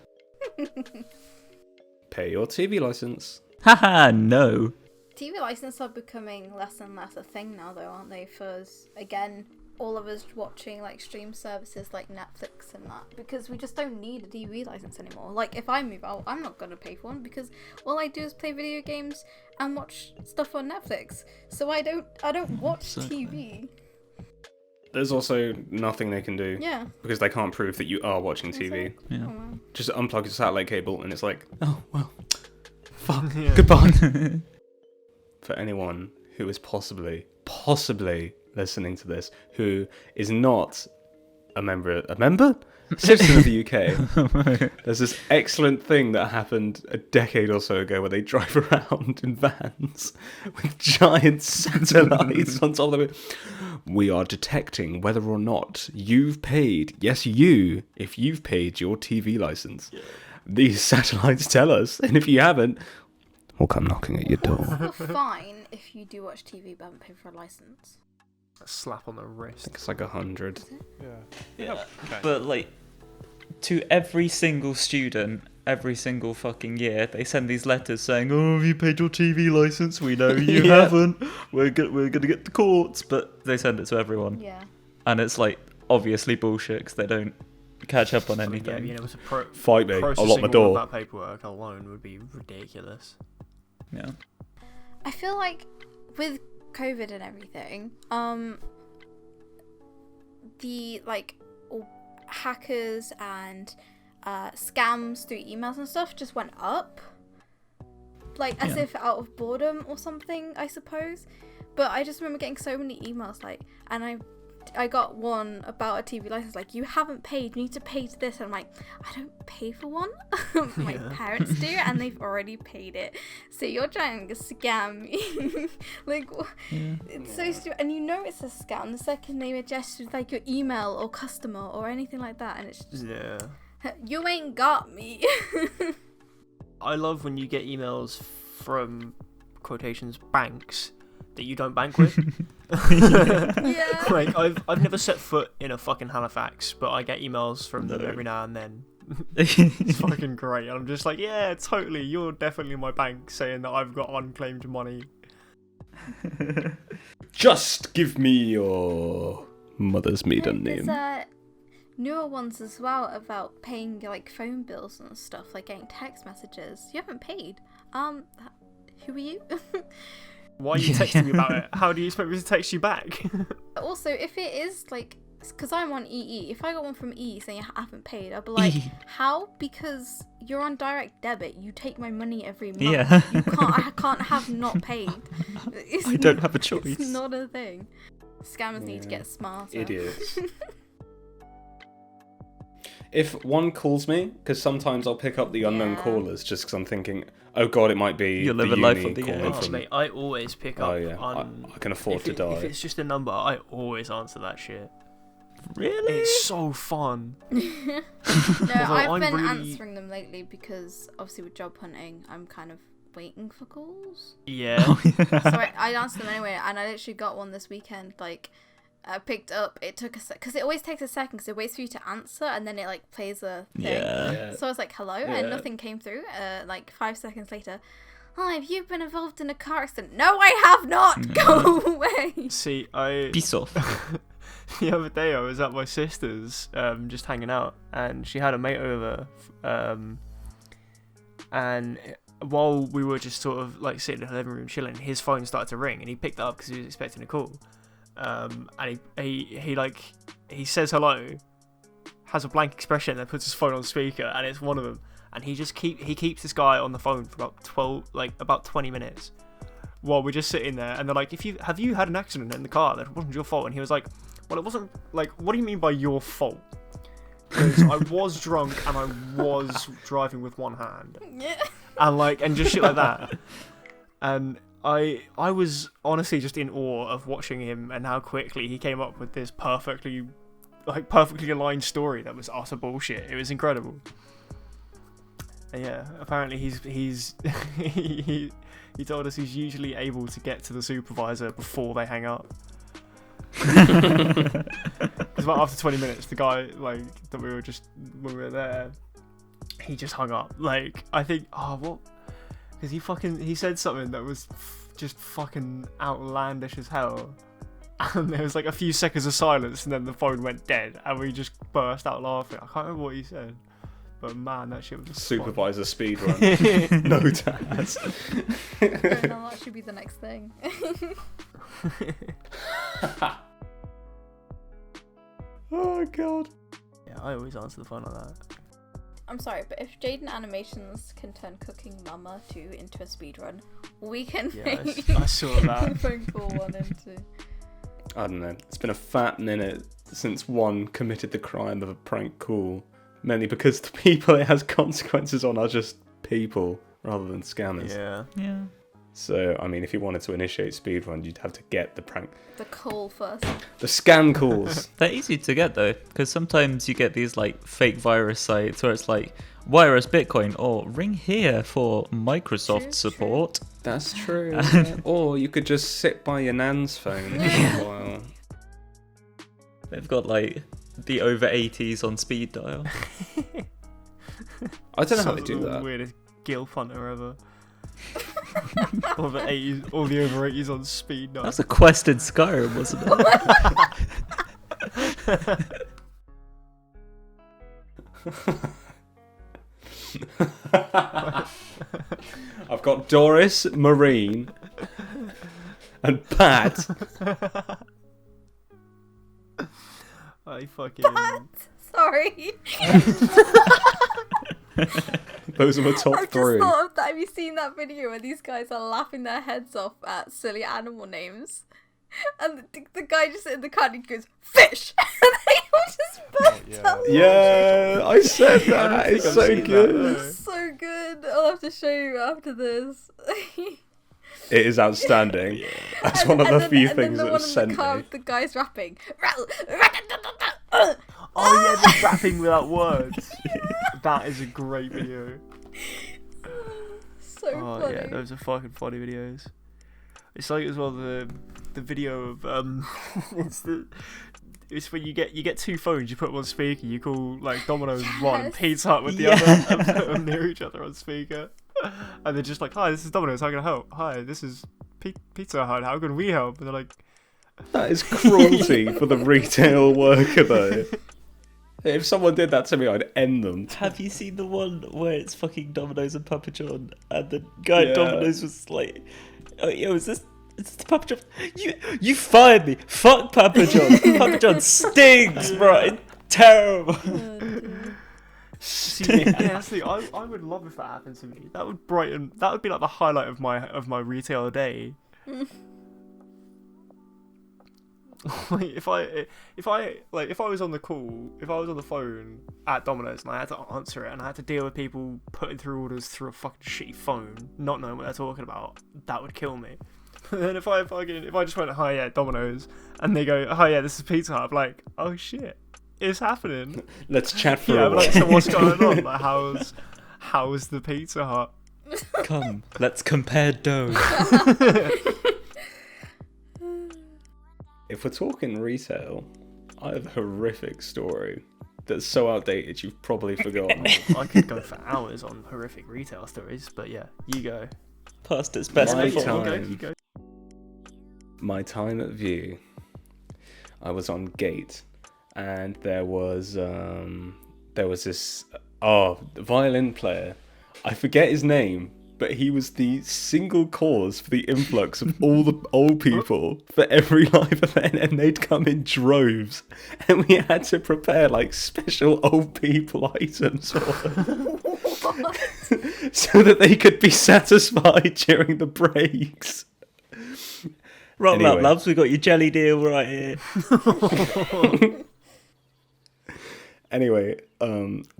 Pay your TV license. Haha, no. TV licenses are becoming less and less a thing now, though, aren't they? For us, again, all of us watching like stream services like Netflix and that, because we just don't need a TV license anymore. Like, if I move out, I'm not gonna pay for one because all I do is play video games and watch stuff on Netflix. So I don't watch Exactly. TV. There's also nothing they can do Yeah. because they can't prove that you are watching TV. Exactly. Yeah. Oh, wow. Just unplug your satellite cable and it's like, oh, well, fuck, Yeah. goodbye. For anyone who is possibly listening to this, who is not a member? Citizen of the UK. There's this excellent thing that happened a decade or so ago where they drive around in vans with giant satellites on top of it. We are detecting whether or not you've paid, yes you, if you've paid your TV license. These satellites tell us, and if you haven't, we'll come knocking at your door. What's the fine if you do watch TV but haven't paid for a license? A slap on the I wrist. think it's like 100. Yeah. Yeah. Okay. But like, to every single student, every single fucking year, they send these letters saying, "Oh, have you paid your TV license? We know you Yeah. haven't. We're gonna get the courts." But they send it to everyone, Yeah. and it's like obviously bullshit because they don't catch up on Yeah, anything. being able to Fight me, I'll lock processing my all door. of that paperwork alone would be ridiculous. Yeah. I feel like with COVID and everything, the like hackers and scams through emails and stuff just went up, like as Yeah. if out of boredom or something, I suppose. But I just remember getting so many emails, like, and I got one about a TV license, like, you haven't paid, you need to pay to this, and I'm like, I don't pay for one. My parents do, and they've already paid it, so you're trying to scam me. Like, it's so stupid, and you know it's a scam the second they adjust with like your email or customer or anything like that, and it's just, Yeah. you ain't got me. I love when you get emails from quotations banks that you don't bank with. Yeah. Like I've never set foot in a fucking Halifax, but I get emails from them No. every now and then. It's fucking great. And I'm just like, yeah, totally. You're definitely my bank saying that I've got unclaimed money. Just give me your mother's maiden There's name. newer ones as well about paying like phone bills and stuff, like getting text messages. You haven't paid. Who are you? Why are you texting me about it? How do you expect me to text you back? Also, if it is like, because I'm on EE, if I got one from EE saying I haven't paid, I'll be like, how? Because you're on direct debit. You take my money every month. Yeah. I can't have not paid. I don't have a choice. It's not a thing. Scammers need to Yeah. get smarter. Idiots. If one calls me, because sometimes I'll pick up the unknown Yeah. callers just because I'm thinking, oh god, it might be You're the living life uni on the calling edge. Oh, from... mate, I always pick up Oh yeah, on... I can afford to die. If it's just a number, I always answer that shit. Really? It's so fun. No, I'm I've been really- answering them lately because obviously with job hunting, I'm kind of waiting for calls. Yeah. Oh, yeah. So I answered them anyway, and I literally got one this weekend. Like, I picked up. It took a sec because it always takes a second because it waits for you to answer, and then it like plays a thing. Yeah. So I was like, "Hello," Yeah. and nothing came through. Like 5 seconds later, "Hi, have you been involved in a car accident?" "No, I have not." Go away. See, I... Peace off. The other day I was at my sister's, just hanging out, and she had a mate over, and while we were just sort of like sitting in her living room chilling, his phone started to ring, and he picked it up because he was expecting a call, and he says hello, has a blank expression, and then puts his phone on speaker, and it's one of them, and he keeps this guy on the phone for about 20 minutes. While we're just sitting there, and they're like, have you had an accident in the car that wasn't your fault? And he was like, well, it wasn't, like, what do you mean by your fault? Because I was drunk and I was driving with one hand. Yeah. And just shit like that. And I was honestly just in awe of watching him and how quickly he came up with this perfectly like perfectly aligned story that was utter bullshit. It was incredible. And yeah, apparently he told us he's usually able to get to the supervisor before they hang up. Because about after 20 minutes, the guy like that when we were there, he just hung up. Like I think because he said something that was just fucking outlandish as hell. And there was like a few seconds of silence, and then the phone went dead, and we just burst out laughing. I can't remember what he said, but man, that shit was just Supervisor speedrun. No Taz. No, that should be the next thing. Oh god. Yeah, I always answer the phone like that. I'm sorry, but if Jaden Animations can turn Cooking Mama 2 into a speedrun, we can Yeah, make I saw that. phone call 1 and 2. I don't know. It's been a fat minute since one committed the crime of a prank call, mainly because the people it has consequences on are just people rather than scammers. Yeah. Yeah. So, I mean, if you wanted to initiate speedrun, you'd have to get the prank, The call first. the scam calls. They're easy to get though, because sometimes you get these like fake virus sites where it's like wire us Bitcoin or ring here for Microsoft True, support. That's true. Yeah. Or you could just sit by your nan's phone for a while. They've got like the over 80s on speed dial. I don't know how they do The that. weirdest gilf hunter ever. all the over 80s on speed dial. That's a quest in Skyrim, wasn't it? I've got Doris, Marine, and Pat. I fucking. Sorry. Those are my top I just three. thought of that. Have you seen that video where these guys are laughing their heads off at silly animal names? And the guy just in the car, he goes, fish! And they all just burst yeah. out. Yeah, I said that. I don't It's think I've so seen that, good. no. It's so good. I'll have to show you after this. It is outstanding. That's one of the few things that was sent me. The guy's rapping. Oh yeah, the rapping without words. That is a great video. So Oh funny. yeah, those are fucking funny videos. It's like as well the video of it's when you get two phones, you put them on speaker, you call like Domino's with one and Yes. Pizza Hut with the Yeah. other, and put them near each other on speaker. And they're just like, "Hi, this is Domino's. How can I help? Hi, this is Pizza Hut. How can we help?" And they're like, That is cruelty for the retail worker, though. If someone did that to me, I'd end them. Have you seen the one where it's fucking Domino's and Papa John, and the guy Yeah. at Domino's was like, "Oh, yo, is this Papa John? You fired me. Fuck Papa John. Papa John stinks, bro. It's terrible." See, yeah, that's the thing. I would love if that happened to me. That would brighten. That would be like the highlight of my retail day. Like if I was on the call, if I was on the phone at Domino's and I had to answer it and I had to deal with people putting through orders through a fucking shitty phone, not knowing what they're talking about, that would kill me. And then if I just went, "Hi, yeah, Domino's," and they go, "Hi, yeah, this is Pizza Hut," I'm like, "Oh shit, it's happening." Let's chat for Yeah, a I'm while. like, "So what's going on? Like, how's the Pizza Hut?" Come, let's compare dough. If we're talking retail, I have a horrific story that's so outdated you've probably forgotten. I could go for hours on horrific retail stories, but yeah, you go. Past its best My before. time. You go. My time at View, I was on Gate, and there was this violin player. I forget his name, but he was the single cause for the influx of all the old people for every live event, and they'd come in droves, and we had to prepare like special old people items for them. So that they could be satisfied during the breaks. Rock Anyway. that, loves. We got your jelly deal right here. Anyway,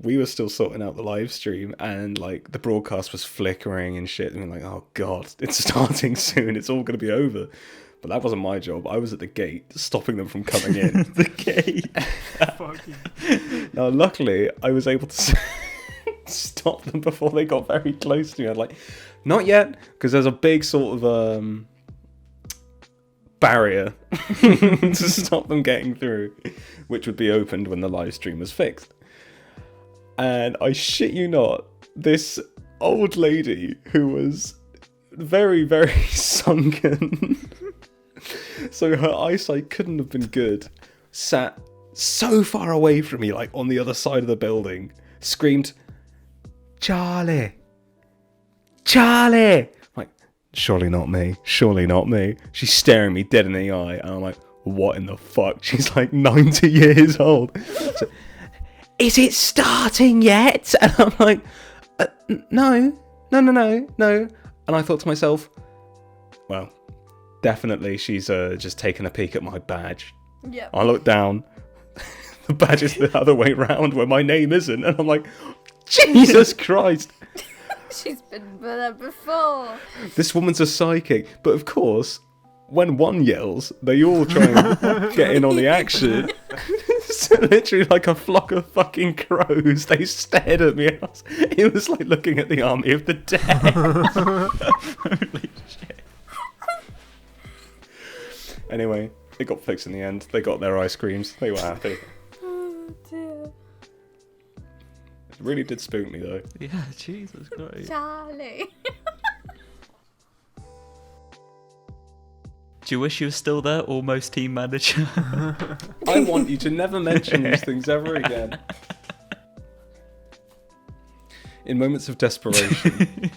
we were still sorting out the live stream, and like the broadcast was flickering and shit, and we were like, "Oh god, it's starting soon. It's all gonna be over." But that wasn't my job. I was at the gate, stopping them from coming in. The gate. Now, luckily, I was able to stop them before they got very close to me. I was like, not yet, because there's a big sort of barrier to stop them getting through, which would be opened when the live stream was fixed. And I shit you not, this old lady who was very, very sunken, so her eyesight couldn't have been good, sat so far away from me, like on the other side of the building, screamed, Charlie! Charlie! I'm like, surely not me, surely not me. She's staring me dead in the eye, and I'm like, what in the fuck? She's like 90 years old. So, is it starting yet? And I'm like, no. And I thought to myself, well, definitely she's just taken a peek at my badge. Yeah. I look down, the badge is the other way round where my name isn't, and I'm like, Jesus Christ. She's been there before. This woman's a psychic. But of course, when one yells, they all try and get in on the action. So literally like a flock of fucking crows, they stared at me. It was like looking at the army of the dead. Holy shit. Anyway, it got fixed in the end. They got their ice creams. They were happy. Oh dear. It really did spook me though. Yeah, Jesus Christ. Charlie. Do you wish you were still there, almost team manager? I want you to never mention these things ever again. In moments of desperation,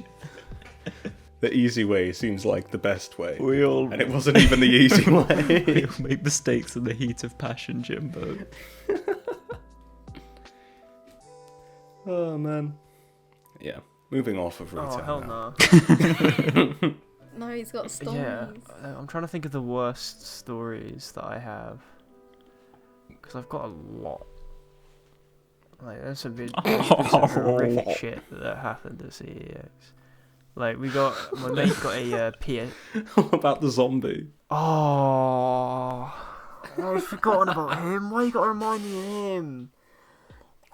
the easy way seems like the best way. And it wasn't even the easy we way. all make mistakes in the heat of passion, Jimbo. Oh, man. Yeah, moving off of retail. Oh, hell now. no. No, he's got stories. Yeah, I'm trying to think of the worst stories that I have. Because I've got a lot. Like, there's some horrific shit that happened at CEX. Like, my mate got a PS. What about the zombie? Oh, I've forgotten about him. Why you gotta remind me of him?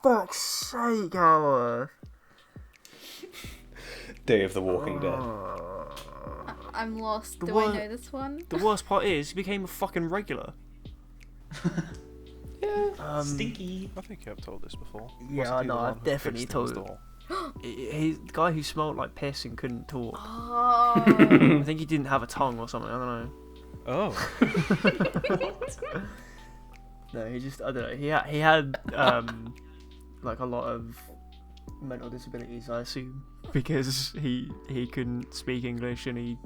Fuck's sake, Howorth. Day of the Walking Dead. I'm lost. The Do wor- I know this one? The worst part is, he became a fucking regular. Yeah. Stinky. I think I've told this before. Yeah, Wasn't I he know, the I've one who definitely fixed things told- all? He's the guy who smelled like piss and couldn't talk. Oh. I think he didn't have a tongue or something. I don't know. Oh. No, he just, I don't know. He had like a lot of mental disabilities, I assume, because he couldn't speak English and he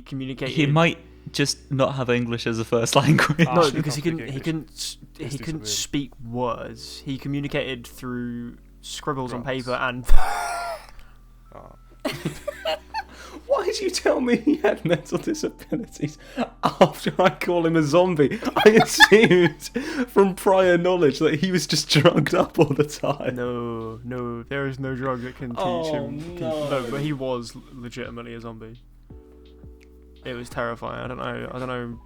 communicated. He might just not have English as a first language. Ah, No, shit, because he can't couldn't speak he English. couldn't It's speak words. He communicated through scribbles on Grunts. paper and. Oh. Why did you tell me he had mental disabilities after I call him a zombie? I assumed from prior knowledge that he was just drugged up all the time. No, there is no drug that can teach Oh, him. no. But he was legitimately a zombie. It was terrifying. I don't know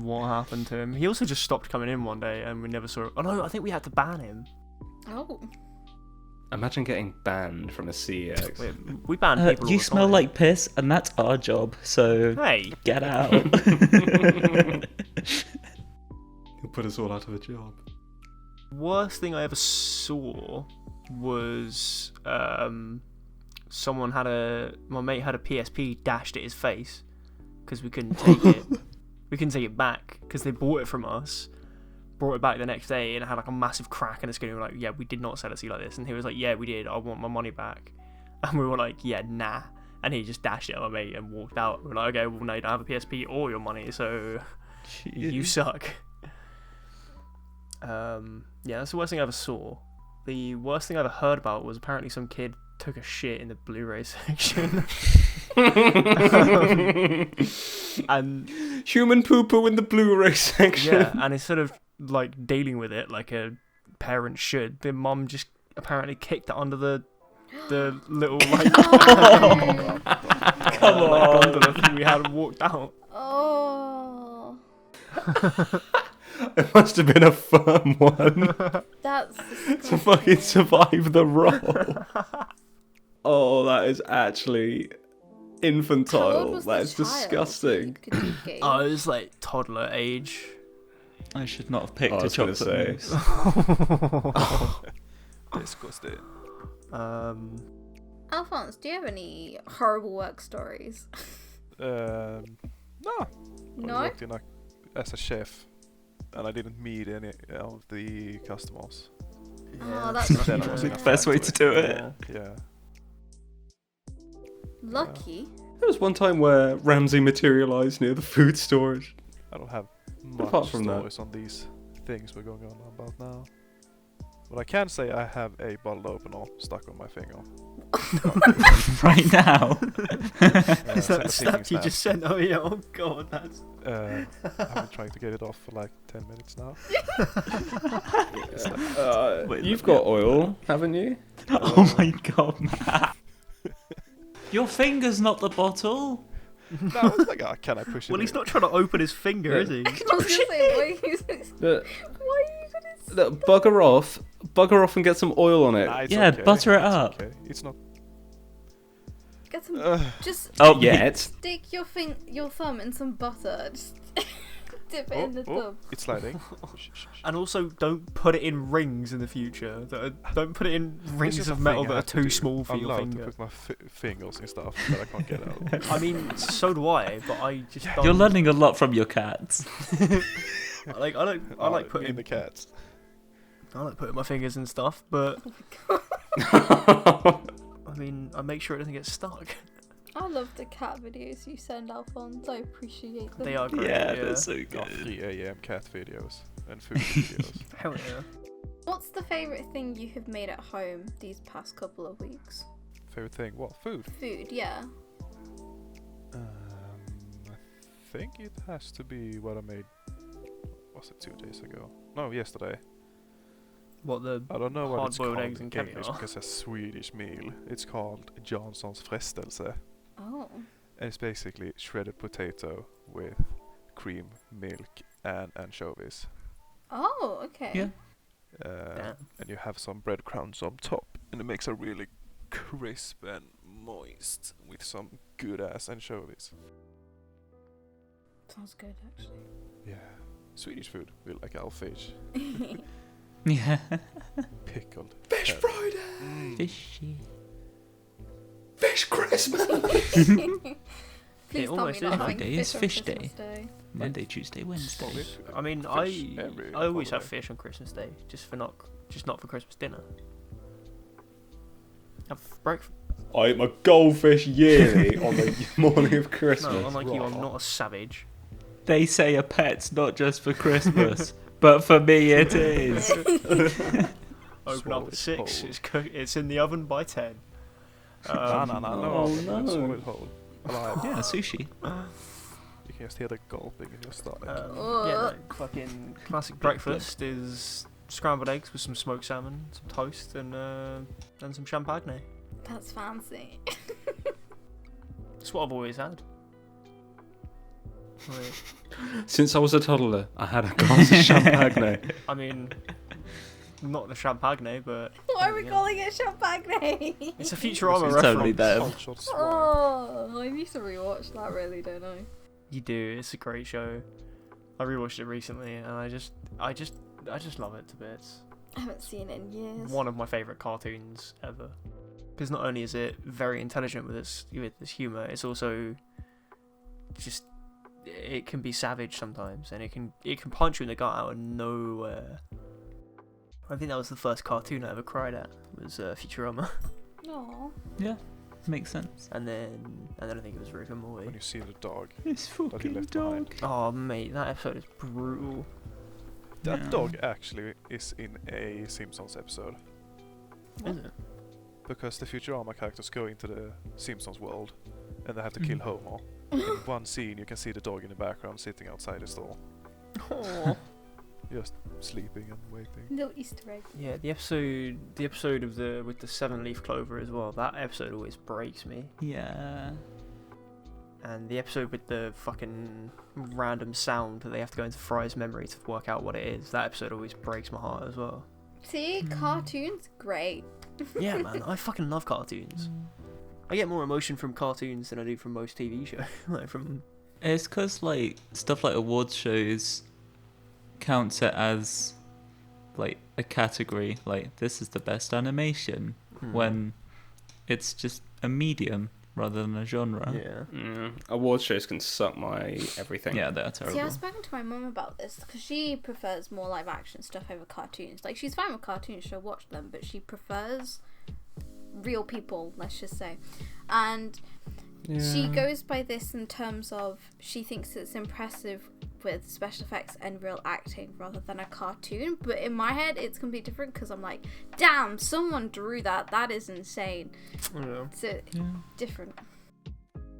what happened to him. He also just stopped coming in one day, and we never saw it. Oh no, I think we had to ban him. Oh. Imagine getting banned from a CEX. Wait, we banned people. all You the smell time. like piss, and that's our job, so Hey, get out. He'll put us all out of a job. worst thing I ever saw was my mate had a PSP dashed at his face because we couldn't take it. We couldn't take it back because they bought it from us. Brought it back the next day and it had like a massive crack in the screen. We were like, yeah, we did not sell it to you like this. And he was like, yeah, we did. I want my money back. And we were like, yeah, nah. And he just dashed it at my mate and walked out. We were like, okay, well, no, you don't have a PSP or your money, so you suck. Yeah, that's the worst thing I ever saw. The worst thing I ever heard about was apparently some kid took a shit in the Blu-ray section. And Human poo-poo in the Blu-ray section. yeah, and instead of like dealing with it like a parent should, the mum just apparently kicked it under the little like Come on. gondola thing we had and walked out. Oh, It must have been a firm one that's to disgusting. fucking survive the roll. Oh, that is actually How old infantile. was That the is child disgusting. you could gauge? Oh, it was like toddler age. I should not have picked I a was gonna chocolate say. mousse. Disgusting. Alfons, do you have any horrible work stories? No. I No? worked as a chef, and I didn't meet any of the customers. Oh, that's Then I not was good. in a Best way to do it. Yeah. Lucky. There was one time where Ramsey materialised near the food storage. I don't have Apart much from that. stories on these things we're going on about now. But I can say I have a bottle opener stuck on my finger. Right now. Is that the send a snap you snap. just sent? Oh yeah, oh god, that's... I've been trying to get it off for like 10 minutes now. Wait, You've let got oil, haven't you? Oh my god, Matt. Your finger's not the bottle. No, I was like, can I push it Well, he's in? not trying to open his finger, Yeah. is he? I was gonna say, why are you Look, gonna bugger off and get some oil on it. Nah, it's Yeah, okay. butter it It's up. okay. It's not. get some? Just Oh, Yet. stick your thumb in some butter. Just dip it in the tub. It's sliding. And also, don't put it in rings in the future. Don't put it in This rings is a of metal thing I that are have to too do. small for I'm your allowed finger. to put my fingers in stuff that I can't get out. I mean, so do I, but I just don't. You're learning a lot from your cats. I like putting in the cats. I like putting my fingers in stuff, but Oh I mean, I make sure it doesn't get stuck. I love the cat videos you send, Alphonse. I appreciate them. They are great. Yeah, Yeah, they're so Oh, good. 3 a.m. cat videos and food videos. Hell yeah. What's the favourite thing you have made at home these past couple of weeks? Favorite thing? What? Food? Food, yeah. I think it has to be what I made. Was it 2 days ago? No, yesterday. What the? I don't know what it's Hard-boiled called eggs in and English caviar. because it's a Swedish meal. It's called Janssons frestelse, Oh. and it's basically shredded potato with cream, milk, and anchovies. Oh, okay. Yeah. Damn. And you have some breadcrumbs on top, and it makes a really crisp and moist with some good ass anchovies. Sounds good, actually. Yeah, Swedish food. We like Alfons. Yeah. Pickled. Fish carrot. Friday! Fishy. Fish Christmas! Please tell almost me is. not having Friday is on fish Christmas day. Monday, Tuesday, Wednesday. Fish. I mean, Fish every I always have holiday. fish on Christmas Day, just not for Christmas dinner. Have breakfast. I eat my goldfish yearly on the morning of Christmas. No, unlike you, I'm raw. not a savage. They say a pet's not just for Christmas, but for me it is. Open Swallow up at it 6. whole. It's in the oven by 10. No. Oh, Swallow no. it whole. Alive. Yeah, sushi. You can just hear the gulping in your stomach. Yeah, no, fucking classic breakfast is scrambled eggs with some smoked salmon, some toast, and some champagne. That's fancy. That's what I've always had. Like, Since I was a toddler, I had a glass of champagne. I mean, not the champagne, but Why are we yeah. calling it champagne? It's a Futurama It's reference. totally them. Cultured swine. Oh, I need to rewatch that. Really, don't I? You do. It's a great show. I rewatched it recently, and I just love it to bits. I haven't seen it in years. One of my favorite cartoons ever. Because not only is it very intelligent with its humor, it's also just it can be savage sometimes, and it can punch you in the gut out of nowhere. I think that was the first cartoon I ever cried at. Was Futurama, Aw. Yeah, makes sense. and then I think it was Rick and Morty. When you see the dog. This he fucking left dog. behind. Oh mate, that episode is brutal. That Yeah. dog actually is in a Simpsons episode. Is it? Because the Futurama characters go into the Simpsons world and they have to kill Homer. In one scene you can see the dog in the background sitting outside his door. Oh. Just sleeping and waiting. Little Easter egg. Yeah, the episode of with the 7-leaf clover as well. That episode always breaks me. Yeah. And the episode with the fucking random sound that they have to go into Fry's memory to work out what it is, that episode always breaks my heart as well. See, cartoons, great. Yeah, man, I fucking love cartoons. I get more emotion from cartoons than I do from most TV shows. Like from It's because like stuff like awards shows counts it as like a category. Like this is the best animation when it's just a medium rather than a genre. yeah. Award shows can suck my everything. Yeah, they're terrible. See, I was speaking to my mum about this because she prefers more live action stuff over cartoons. Like, she's fine with cartoons, she'll watch them, but she prefers real people, let's just say. And she goes by this in terms of she thinks it's impressive with special effects and real acting rather than a cartoon. But in my head, it's completely different because I'm like, damn, someone drew that. That is insane. Yeah. So, different.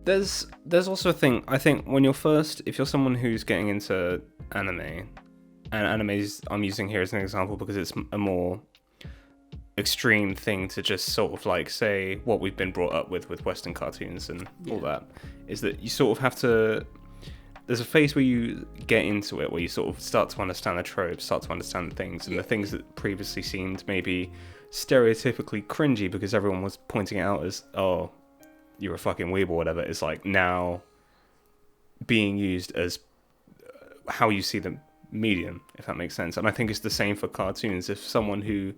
There's also a thing, I think, when if you're someone who's getting into anime, and animes I'm using here as an example because it's a more extreme thing to just sort of like say what we've been brought up with Western cartoons and all that, is that you sort of have to, there's a phase where you get into it, where you sort of start to understand the tropes, start to understand the things, and the things that previously seemed maybe stereotypically cringy because everyone was pointing it out as, oh, you're a fucking weeb or whatever, is like now being used as how you see the medium, if that makes sense. And I think it's the same for cartoons. If someone who,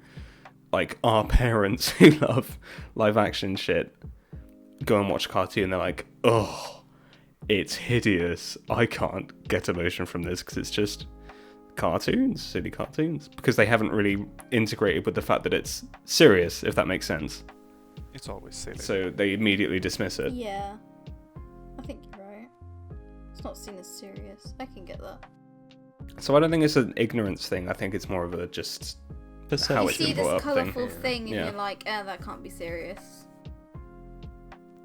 like our parents who love live action shit, go and watch a cartoon, they're like, oh, it's hideous. I can't get emotion from this because it's just cartoons, silly cartoons. Because they haven't really integrated with the fact that it's serious, if that makes sense. It's always silly. So they immediately dismiss it. Yeah. I think you're right. It's not seen as serious. I can get that. So I don't think it's an ignorance thing. I think it's more of a just how You it's see been brought this up thing. colourful thing and Yeah. you're like, that can't be serious.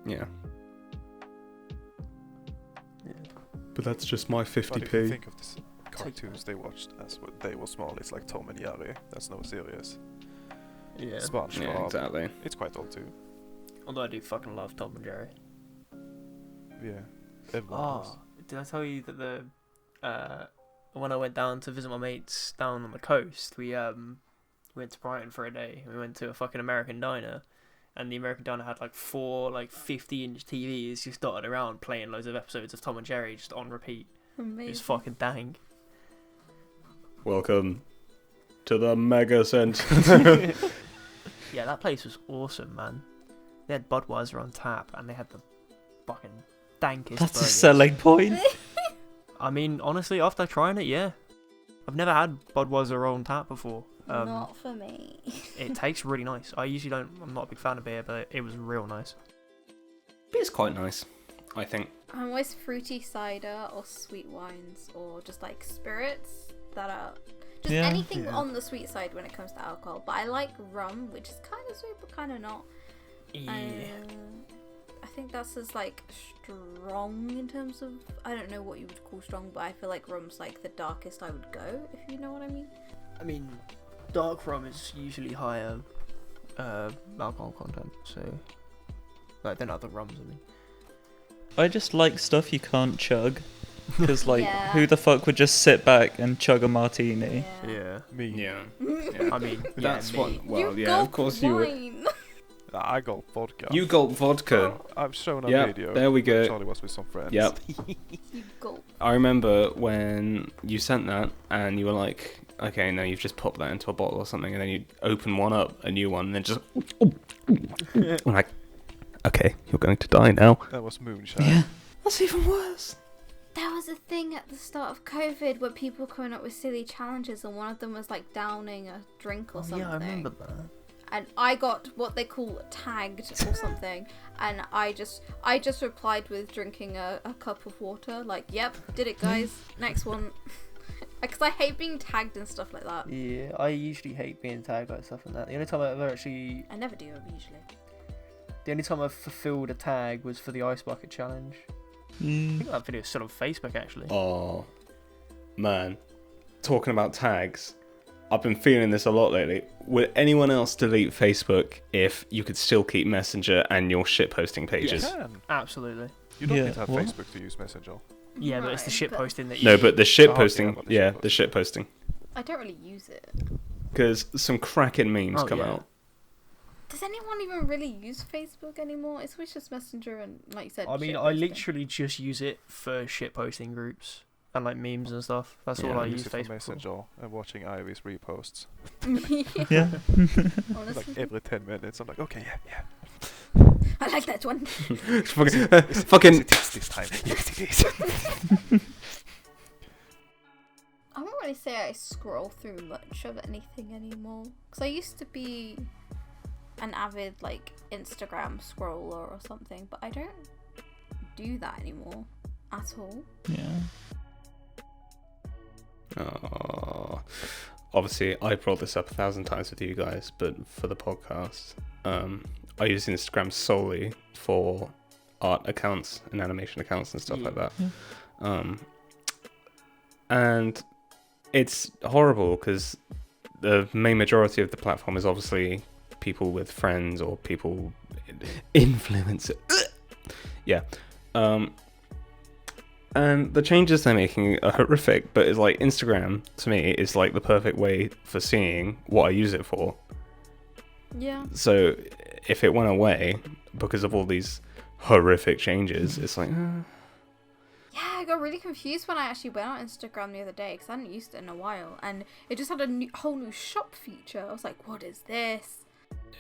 Yeah. But that's just my But if you 50p. think of the cartoons they watched as when they were small, it's like Tom and Jerry. That's no serious. Yeah. SpongeBob. Yeah, exactly. It's quite old too. Although I do fucking love Tom and Jerry. Yeah. Everyone does. Did I tell you that when I went down to visit my mates down on the coast, we went to Brighton for a day. We went to a fucking American diner, and the American diner had like 4 50-inch TVs just dotted around playing loads of episodes of Tom and Jerry just on repeat. Amazing. It was fucking dank. Welcome to the Mega Center. Yeah, that place was awesome, man. They had Budweiser on tap, and they had the fucking dankest That's a burgers. selling point. I mean, honestly, after trying it, yeah. I've never had Budweiser on tap before. Not for me. It tastes really nice. I'm not a big fan of beer, but it was real nice. It's quite nice, I think. I'm always fruity cider or sweet wines or just like spirits that are just Yeah. anything Yeah. on the sweet side when it comes to alcohol. But I like rum, which is kind of sweet but kind of not. I think that's as like strong in terms of, I don't know what you would call strong, but I feel like rum's like the darkest I would go, if you know what I mean. I mean, dark rum is usually higher alcohol content, so like than other rums. I mean, I just like stuff you can't chug. Because, like, Yeah. who the fuck would just sit back and chug a martini? yeah. Me. Yeah. I mean, That's me. what. Well, You yeah, of gulp course you would. wine. I got vodka. You gulp vodka. I've shown a Yeah, video. there we go. Charlie was with some friends. Yep. You gulp. I remember when you sent that and you were like, okay, no, you've just popped that into a bottle or something, and then you open one up, a new one, and then just. I'm like, okay, you're going to die now. That was moonshine. Yeah. That's even worse. There was a thing at the start of COVID where people were coming up with silly challenges, and one of them was like downing a drink or something. Yeah, I remember that. And I got what they call tagged or something, and I just replied with drinking a cup of water, like, yep, did it, guys. Next one. Because I hate being tagged and stuff like that. Yeah, I usually hate being tagged like stuff like that. The only time I I never do usually. the only time I fulfilled a tag was for the ice bucket challenge. I think that video is still on Facebook actually. Oh, man. Talking about tags, I've been feeling this a lot lately. Would anyone else delete Facebook if you could still keep Messenger and your shitposting pages? You can. Absolutely. You don't Yeah, need to have what? Facebook to use Messenger. Yeah, but it's the Right, shit but posting that you. No, but the shit Oh, okay, posting, about the yeah, shit the shit posting. I don't really use it. Because some cracking memes Oh, come yeah. out. Does anyone even really use Facebook anymore? It's always just Messenger and, like you said, I mean, shit I posting. literally just use it for shit posting groups and like memes and stuff. That's Yeah, all I I use use it for Facebook for. Messenger and watching Ivy's reposts. Yeah. Honestly, Like every 10 minutes, I'm like, okay, yeah. I like that one. Fucking. Yes, it is this time. Yes, it is. I won't really say I scroll through much of anything anymore. Because I used to be an avid, like, Instagram scroller or something, but I don't do that anymore at all. Yeah. Oh, obviously, I brought this up 1,000 times with you guys, but for the podcast, I use Instagram solely for art accounts and animation accounts and stuff like that. Yeah. And it's horrible because the main majority of the platform is obviously people with friends or people influencer. Yeah. And the changes they're making are horrific, but it's like Instagram to me is like the perfect way for seeing what I use it for. Yeah. So if it went away because of all these horrific changes, it's like, Yeah, I got really confused when I actually went on Instagram the other day because I hadn't used it in a while, and it just had a whole new shop feature. I was like, what is this?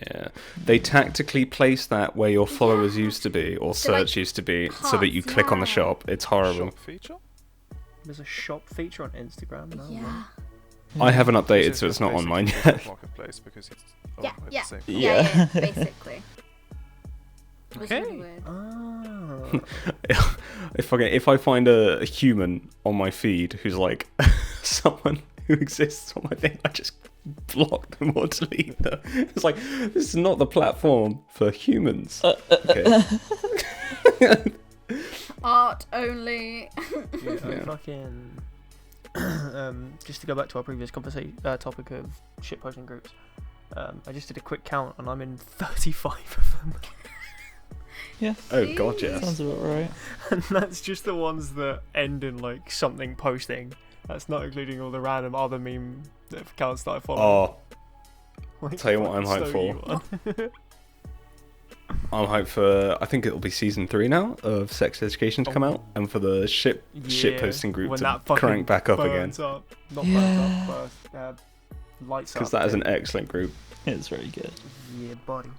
yeah. They tactically place that where your followers Yeah. used to be or So, like, search used to be so that you cards, click on the yeah. shop. It's horrible. Shop feature? There's a shop feature on Instagram now. Yeah. I haven't updated, It's so it's not on mine basically yet. Marketplace because it's owned Yeah, by yeah. the same Yeah, Yeah. basically. It was Okay. really weird. Ah. If I find a human on my feed who's like someone who exists on my thing, I just block them or delete them. It's like, this is not the platform for humans. Okay. Art only. Yeah, Yeah. fucking. Just to go back to our previous conversation topic of shitposting groups, I just did a quick count and I'm in 35 of them, Yeah. Oh god, yeah. Sounds about right. and that's just the ones that end in like something posting. That's not including all the random other meme accounts that I follow. Oh, Like, tell you what I'm hyped so for. I'm hyped for, I think it'll be season 3 now of Sex Education to come out, and for the shit posting group when to that fucking crank back up again. burns up. Not Yeah. burns up, lights up. Because that is an excellent group. It's very good. Yeah, buddy.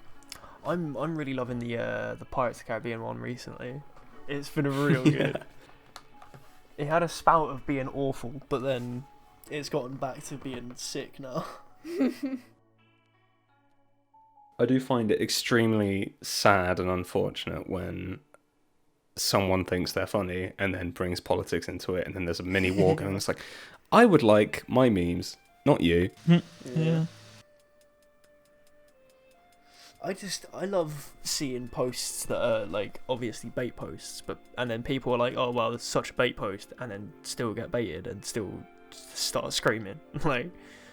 I'm really loving the Pirates of the Caribbean one recently. It's been real good. It had a spout of being awful, but then it's gotten back to being sick now. I do find it extremely sad and unfortunate when someone thinks they're funny and then brings politics into it, and then there's a mini war going. It's like, I would like my memes, not you. Yeah. I love seeing posts that are like obviously bait posts, and then people are like, oh well, it's such a bait post, and then still get baited and still start screaming. Like,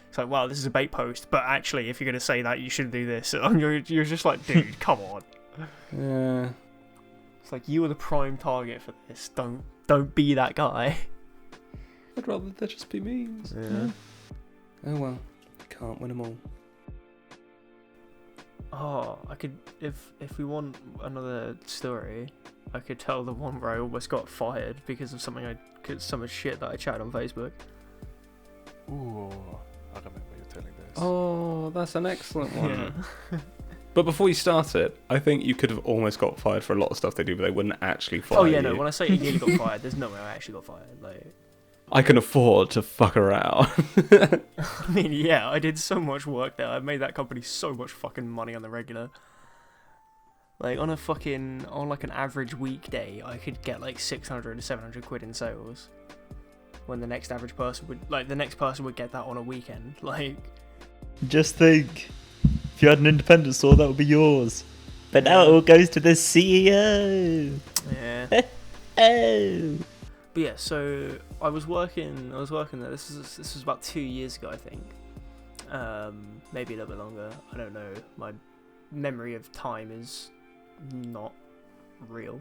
it's like, wow, this is a bait post, but actually, if you're gonna say that, you should do this. And you're just like, dude, come on. Yeah. It's like, you are the prime target for this. Don't be that guy. I'd rather there just be memes. Yeah. Oh well, can't win them all. Oh, I could, if we want another story, I could tell the one where I almost got fired because of some shit that I chatted on Facebook. Ooh, I remember you telling this. Oh, that's an excellent one. Yeah. But before you start it, I think you could have almost got fired for a lot of stuff they do, but they wouldn't actually fire Oh yeah, you. no. When I say I nearly got fired, there's no way I actually got fired. Like, I can afford to fuck around. I mean, yeah, I did so much work there. I made that company so much fucking money on the regular. Like on like an average weekday, I could get like 600 to 700 quid in sales. When the next person would get that on a weekend. Like, Just think, if you had an independent store, that would be yours. But now it all goes to the CEO. yeah. Oh. But yeah, so I was working there. This was about 2 years ago, I think. Maybe a little bit longer. I don't know. My memory of time is not real.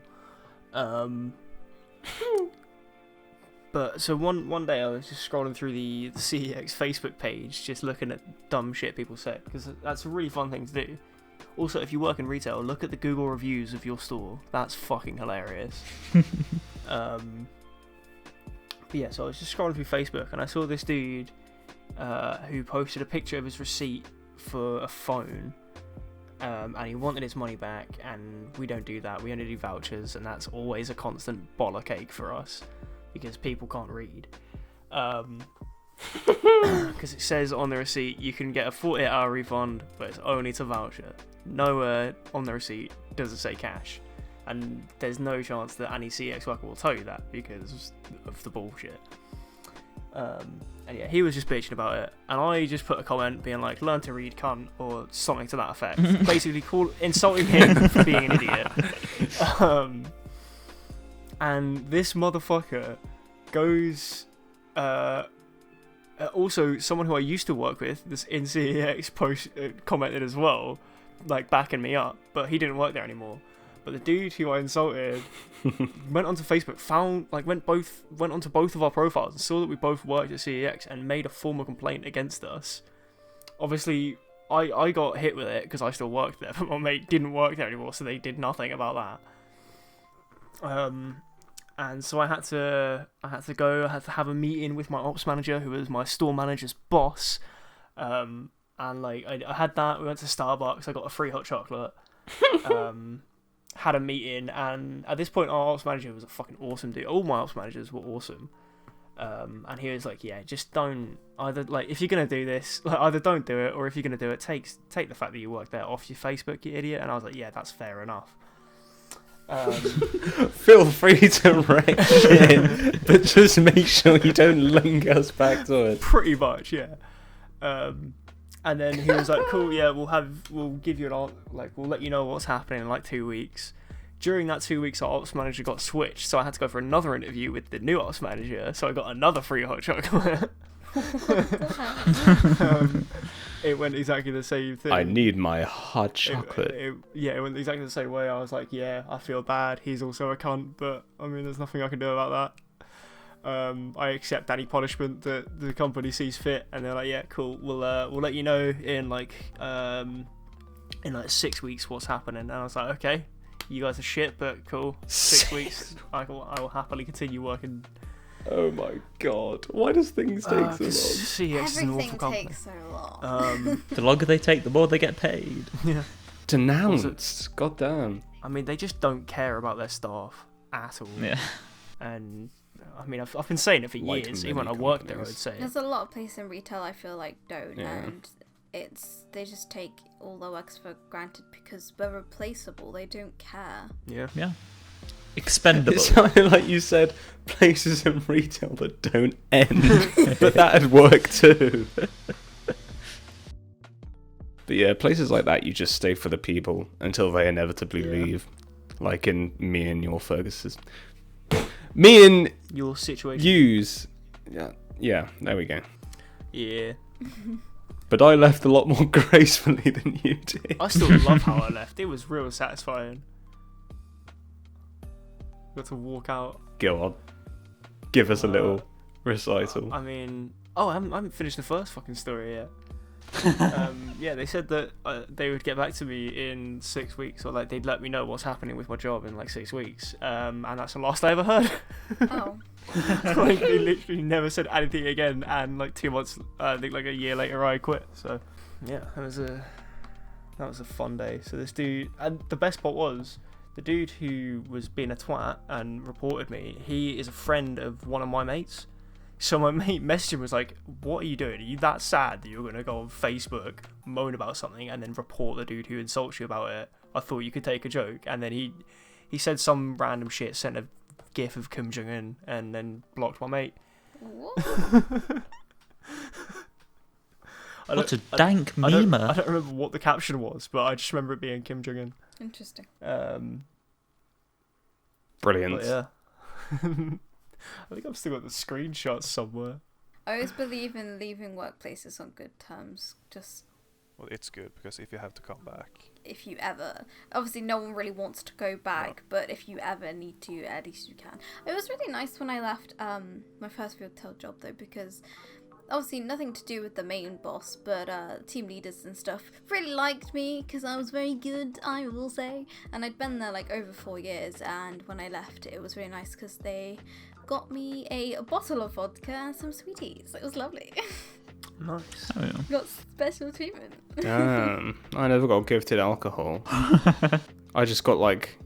But so one day I was just scrolling through the CEX Facebook page, just looking at dumb shit people say, because that's a really fun thing to do. Also, if you work in retail, look at the Google reviews of your store. That's fucking hilarious. But yeah, so I was just scrolling through Facebook and I saw this dude who posted a picture of his receipt for a phone, and he wanted his money back, and we don't do that. We only do vouchers, and that's always a constant bollock for us because people can't read. Because it says on the receipt you can get a 48-hour refund, but it's only to voucher. Nowhere on the receipt does it say cash, and there's no chance that any CX worker will tell you that because of the bullshit. And yeah, he was just bitching about it, and I just put a comment being like, "Learn to read, cunt," or something to that effect. Basically, insulting him for being an idiot. And this motherfucker goes. Also, someone who I used to work with, this in CEX commented as well, like backing me up, but he didn't work there anymore. But the dude who I insulted went onto Facebook, went onto both of our profiles and saw that we both worked at CEX and made a formal complaint against us. Obviously, I got hit with it because I still worked there, but my mate didn't work there anymore, so they did nothing about that. And so I had to have a meeting with my ops manager, who was my store manager's boss. And like I had that. We went to Starbucks. I got a free hot chocolate. Had a meeting, and at this point, our ops manager was a fucking awesome dude. All my ops managers were awesome. And he was like, "Yeah, just don't either. Like, if you're gonna do this, like, either don't do it, or if you're gonna do it, take the fact that you work there off your Facebook, you idiot." And I was like, "Yeah, that's fair enough." Feel free to wreck shit, but just make sure you don't link us back to it. Pretty much, yeah. And then he was like, "Cool, yeah, we'll give you we'll let you know what's happening in like 2 weeks." During that 2 weeks, our ops manager got switched, so I had to go for another interview with the new ops manager. So I got another free hot chocolate. It went exactly the same thing. I need my hot chocolate. It went exactly the same way. I was like, "Yeah, I feel bad. He's also a cunt, but I mean, there's nothing I can do about that." I accept any punishment that the company sees fit, and they're like, "Yeah, cool. We'll let you know in like 6 weeks what's happening." And I was like, "Okay, you guys are shit, but cool. 6 weeks, I will happily continue working." Oh my god! Why does things take so long? CX is an awful Everything company. takes so long. The longer they take, the more they get paid. Yeah. Denounced. Goddamn. I mean, they just don't care about their staff at all. Yeah. And I mean, I've been saying it for Like years. many Even when I worked there, I would companies. say it. There's a lot of places in retail I feel like don't, Yeah. and they just take all their works for granted because we're replaceable. They don't care. Yeah. Yeah. Expendable. It sounded like you said places in retail that don't end, but that'd work too. But yeah, places like that, you just stay for the people until they inevitably leave. Like in me and your Fergus's. Me and Your situation. yous. Yeah, there we go. Yeah. But I left a lot more gracefully than you did. I still love how I left. It was real satisfying. Got to walk out. Go on. Give us a little recital. I mean, I haven't finished the first fucking story yet. Yeah, they said that they would get back to me in 6 weeks, or like they'd let me know what's happening with my job in like 6 weeks. And that's the last I ever heard. Oh. Like they literally never said anything again. And like 2 months, I think like a year later, I quit. So yeah, that was a fun day. So this dude, and the best part was, the dude who was being a twat and reported me, he is a friend of one of my mates. So my mate messaged him, was like, "What are you doing? Are you that sad that you're going to go on Facebook, moan about something, and then report the dude who insults you about it? I thought you could take a joke." And then he said some random shit, sent a gif of Kim Jong-un, and then blocked my mate. What? What a dank I don't memer. remember what the caption was, but I just remember it being Kim Jong-un. Interesting. Brilliant. But yeah. I think I've still got the screenshots somewhere. I always believe in leaving workplaces on good terms. Just Well, it's good because if you have to come back, If you ever, obviously no one really wants to go back, but if you ever need to, at least you can. It was really nice when I left my first field tail job though, because obviously nothing to do with the main boss, but team leaders and stuff really liked me because I was very good, I will say. And I'd been there like over 4 years, and when I left it was really nice because they got me a bottle of vodka and some sweeties. It was lovely. Nice. Oh, yeah. Got special treatment. Damn, I never got gifted alcohol. I just got like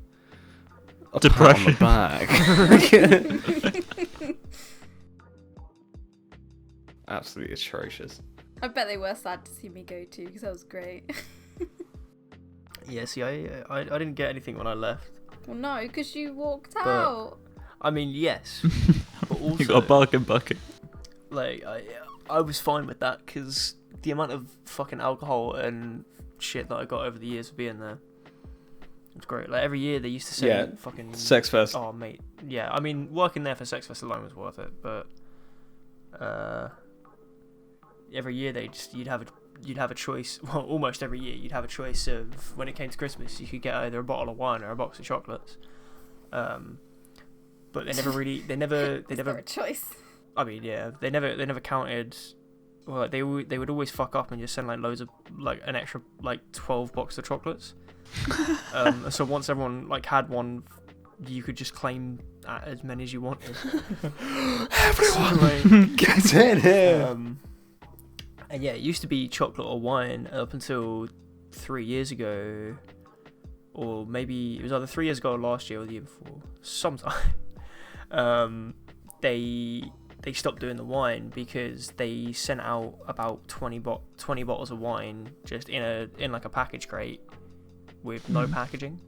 a Depression. pat on the back. Absolutely atrocious. I bet they were sad to see me go too because that was great. Yeah, see, I didn't get anything when I left. Well, no, because you walked But- out. I mean, yes, but also You got a bargain bucket. like I was fine with that because the amount of fucking alcohol and shit that I got over the years of being there, it's great. Like every year they used to say Yeah, fucking Sex fest. Oh mate, yeah. I mean, working there for Sex Fest alone was worth it, but every year you'd have a choice. Well, almost every year you'd have a choice of when it came to Christmas, you could get either a bottle of wine or a box of chocolates. But they never Is there a choice? I mean, yeah, they never counted. Well, they would always fuck up and just send like loads of like an extra like 12 boxes of chocolates. So once everyone like had one, you could just claim as many as you wanted. Everyone, get in here. And yeah, it used to be chocolate or wine up until 3 years ago, or maybe it was either 3 years ago or last year or the year before. Sometime. They stopped doing the wine because they sent out about 20 bottles of wine just in like a package crate with no packaging,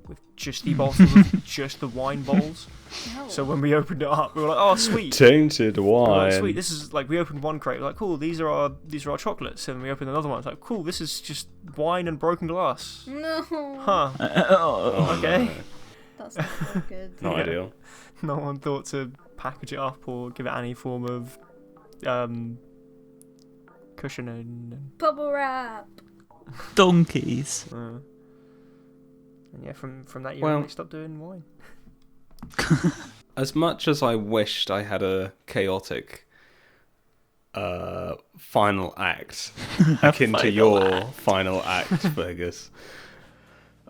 with just the bottles of just the wine bottles. No. So when we opened it up, we were like, oh sweet. Tainted We were wine. like, sweet, this is like, we opened one crate, we're like, cool, these are our chocolates, and we opened another one, it's like, cool, this is just wine and broken glass. No. Huh. Oh, Okay. no. That's not so good. Not Yeah. ideal. No one thought to package it up or give it any form of cushioning. Bubble wrap. Donkeys. And yeah, from that year Well- on, they stopped doing wine. As much as I wished I had a chaotic final act akin to Final your final act, Fergus,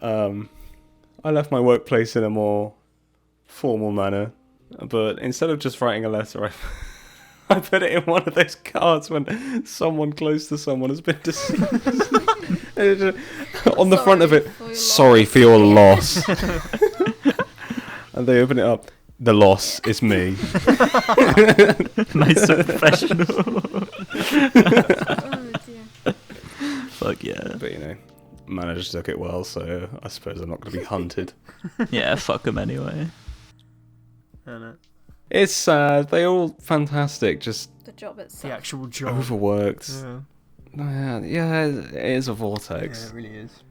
I left my workplace in a more formal manner, but instead of just writing a letter, I put it in one of those cards when someone close to someone has been deceased. On the front of it, sorry for your loss. And they open it up. The loss is me. Nice and professional. Oh dear. Fuck yeah. But you know, manager took it well, so I suppose I'm not going to be hunted. Yeah, fuck them anyway. And It's sad. They're all fantastic. Just The job the itself. actual job. overworked. Yeah. Yeah, it is a vortex. Yeah, it really is.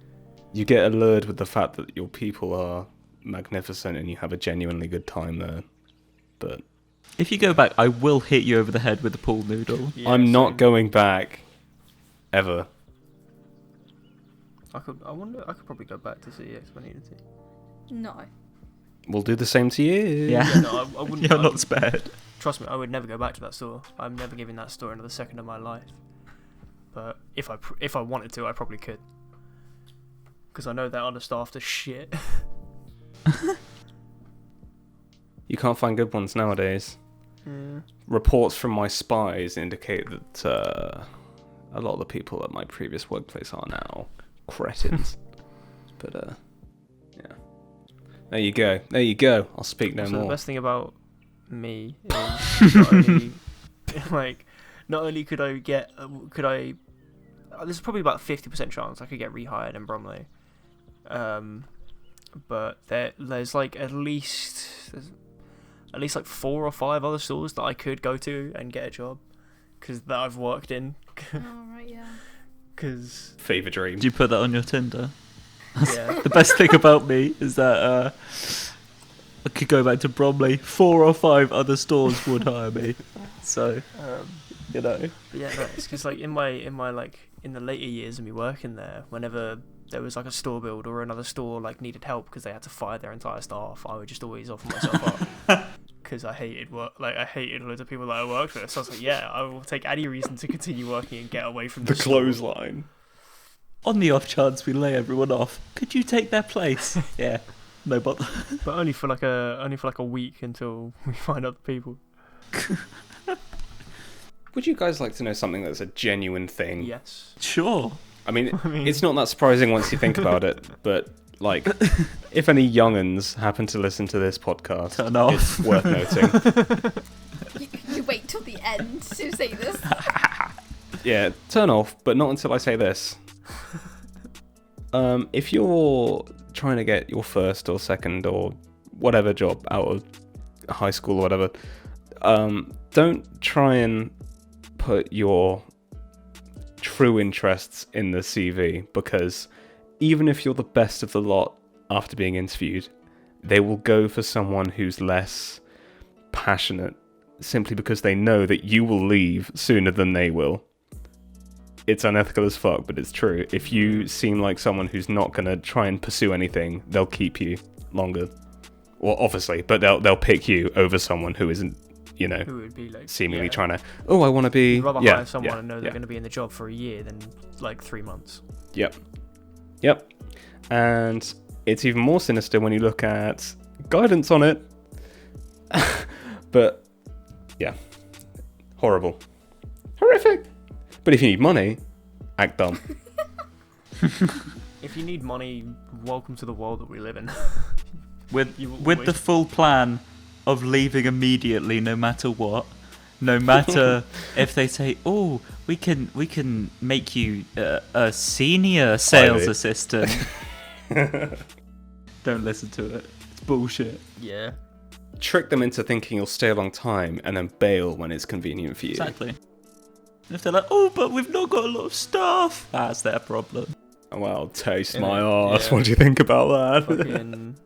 You get allured with the fact that your people are magnificent and you have a genuinely good time there. But If you go back, I will hit you over the head with a pool noodle. Yeah, I'm not same. going back. Ever. I could probably go back to CEX if I needed to. No. We'll do the same to you. Yeah. Yeah, no, I wouldn't. You're I not would- spared. Trust me, I would never go back to that store. I'm never giving that store another second of my life. But if I wanted to, I probably could. Because I know they're understaffed as shit. You can't find good ones nowadays. Yeah. Reports from my spies indicate that a lot of the people at my previous workplace are now cretins. But yeah. There you go. There you go. I'll speak no So more. the best thing about me is not only, not only could I get, there's probably about 50% chance I could get rehired in Bromley. But there's like at least like 4 or 5 other stores that I could go to and get a job, because that I've worked in. Oh, right, yeah. Because Fever dream. Do you put that on your Tinder? yeah, The best thing about me is that I could go back to Bromley. 4 or 5 other stores would hire me. So you know. But yeah, no, it's because like in my like in the later years of me working there, whenever there was like a store build or another store like needed help because they had to fire their entire staff, I would just always offer myself up because I hated work. Like I hated loads of people that I worked with. So I was like, yeah, I will take any reason to continue working and get away from The the store. clothesline. On the off chance we lay everyone off, could you take their place? Yeah, no bother. But only for like a week until we find other people. Would you guys like to know something that's a genuine thing? Yes. Sure. I mean, it's not that surprising once you think about it, but like, if any young'uns happen to listen to this podcast, Turn off. it's worth noting. You wait till the end to say this. Yeah, turn off, but not until I say this. If you're trying to get your first or second or whatever job out of high school or whatever, don't try and put your true interests in the CV, because even if you're the best of the lot after being interviewed, they will go for someone who's less passionate simply because they know that you will leave sooner than they will. It's unethical as fuck, but it's true. If you seem like someone who's not going to try and pursue anything, they'll keep you longer. Well, obviously, but they'll pick you over someone who isn't, you know, Who would be like seemingly yeah. trying to, I want to be... You'd rather yeah, hire someone yeah, and know they're going to be in the job for a year than like 3 months. Yep. And it's even more sinister when you look at guidance on it. But, yeah. Horrible. Horrific. But if you need money, act dumb. If you need money, welcome to the world that we live in. With You will with the wait. full plan of leaving immediately, no matter what, no matter if they say, "Oh, we can make you a senior sales Ivy. assistant." Don't listen to it. It's bullshit. Yeah. Trick them into thinking you'll stay a long time and then bail when it's convenient for you. Exactly. If they're like, "Oh, but we've not got a lot of staff," that's their problem. Well, taste Yeah, my arse. yeah. What do you think about that? Fucking.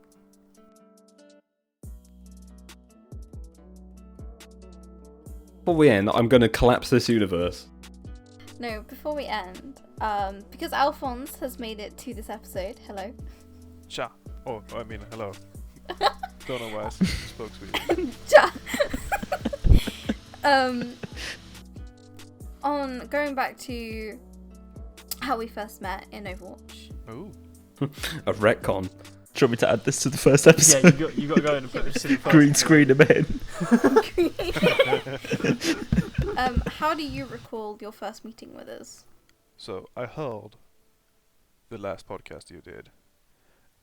Before we end, I'm going to collapse this universe. No, before we end, because Alfons has made it to this episode. Hello. Cha. Oh, I mean, hello. Don't know why I spoke to you. Ja. On going back to how we first met in Overwatch. Ooh. A retcon. Do you want me to add this to the first Yeah, episode? you got to go in and put this in the first. Green screen him in. How do you recall your first meeting with us? So I heard the last podcast you did,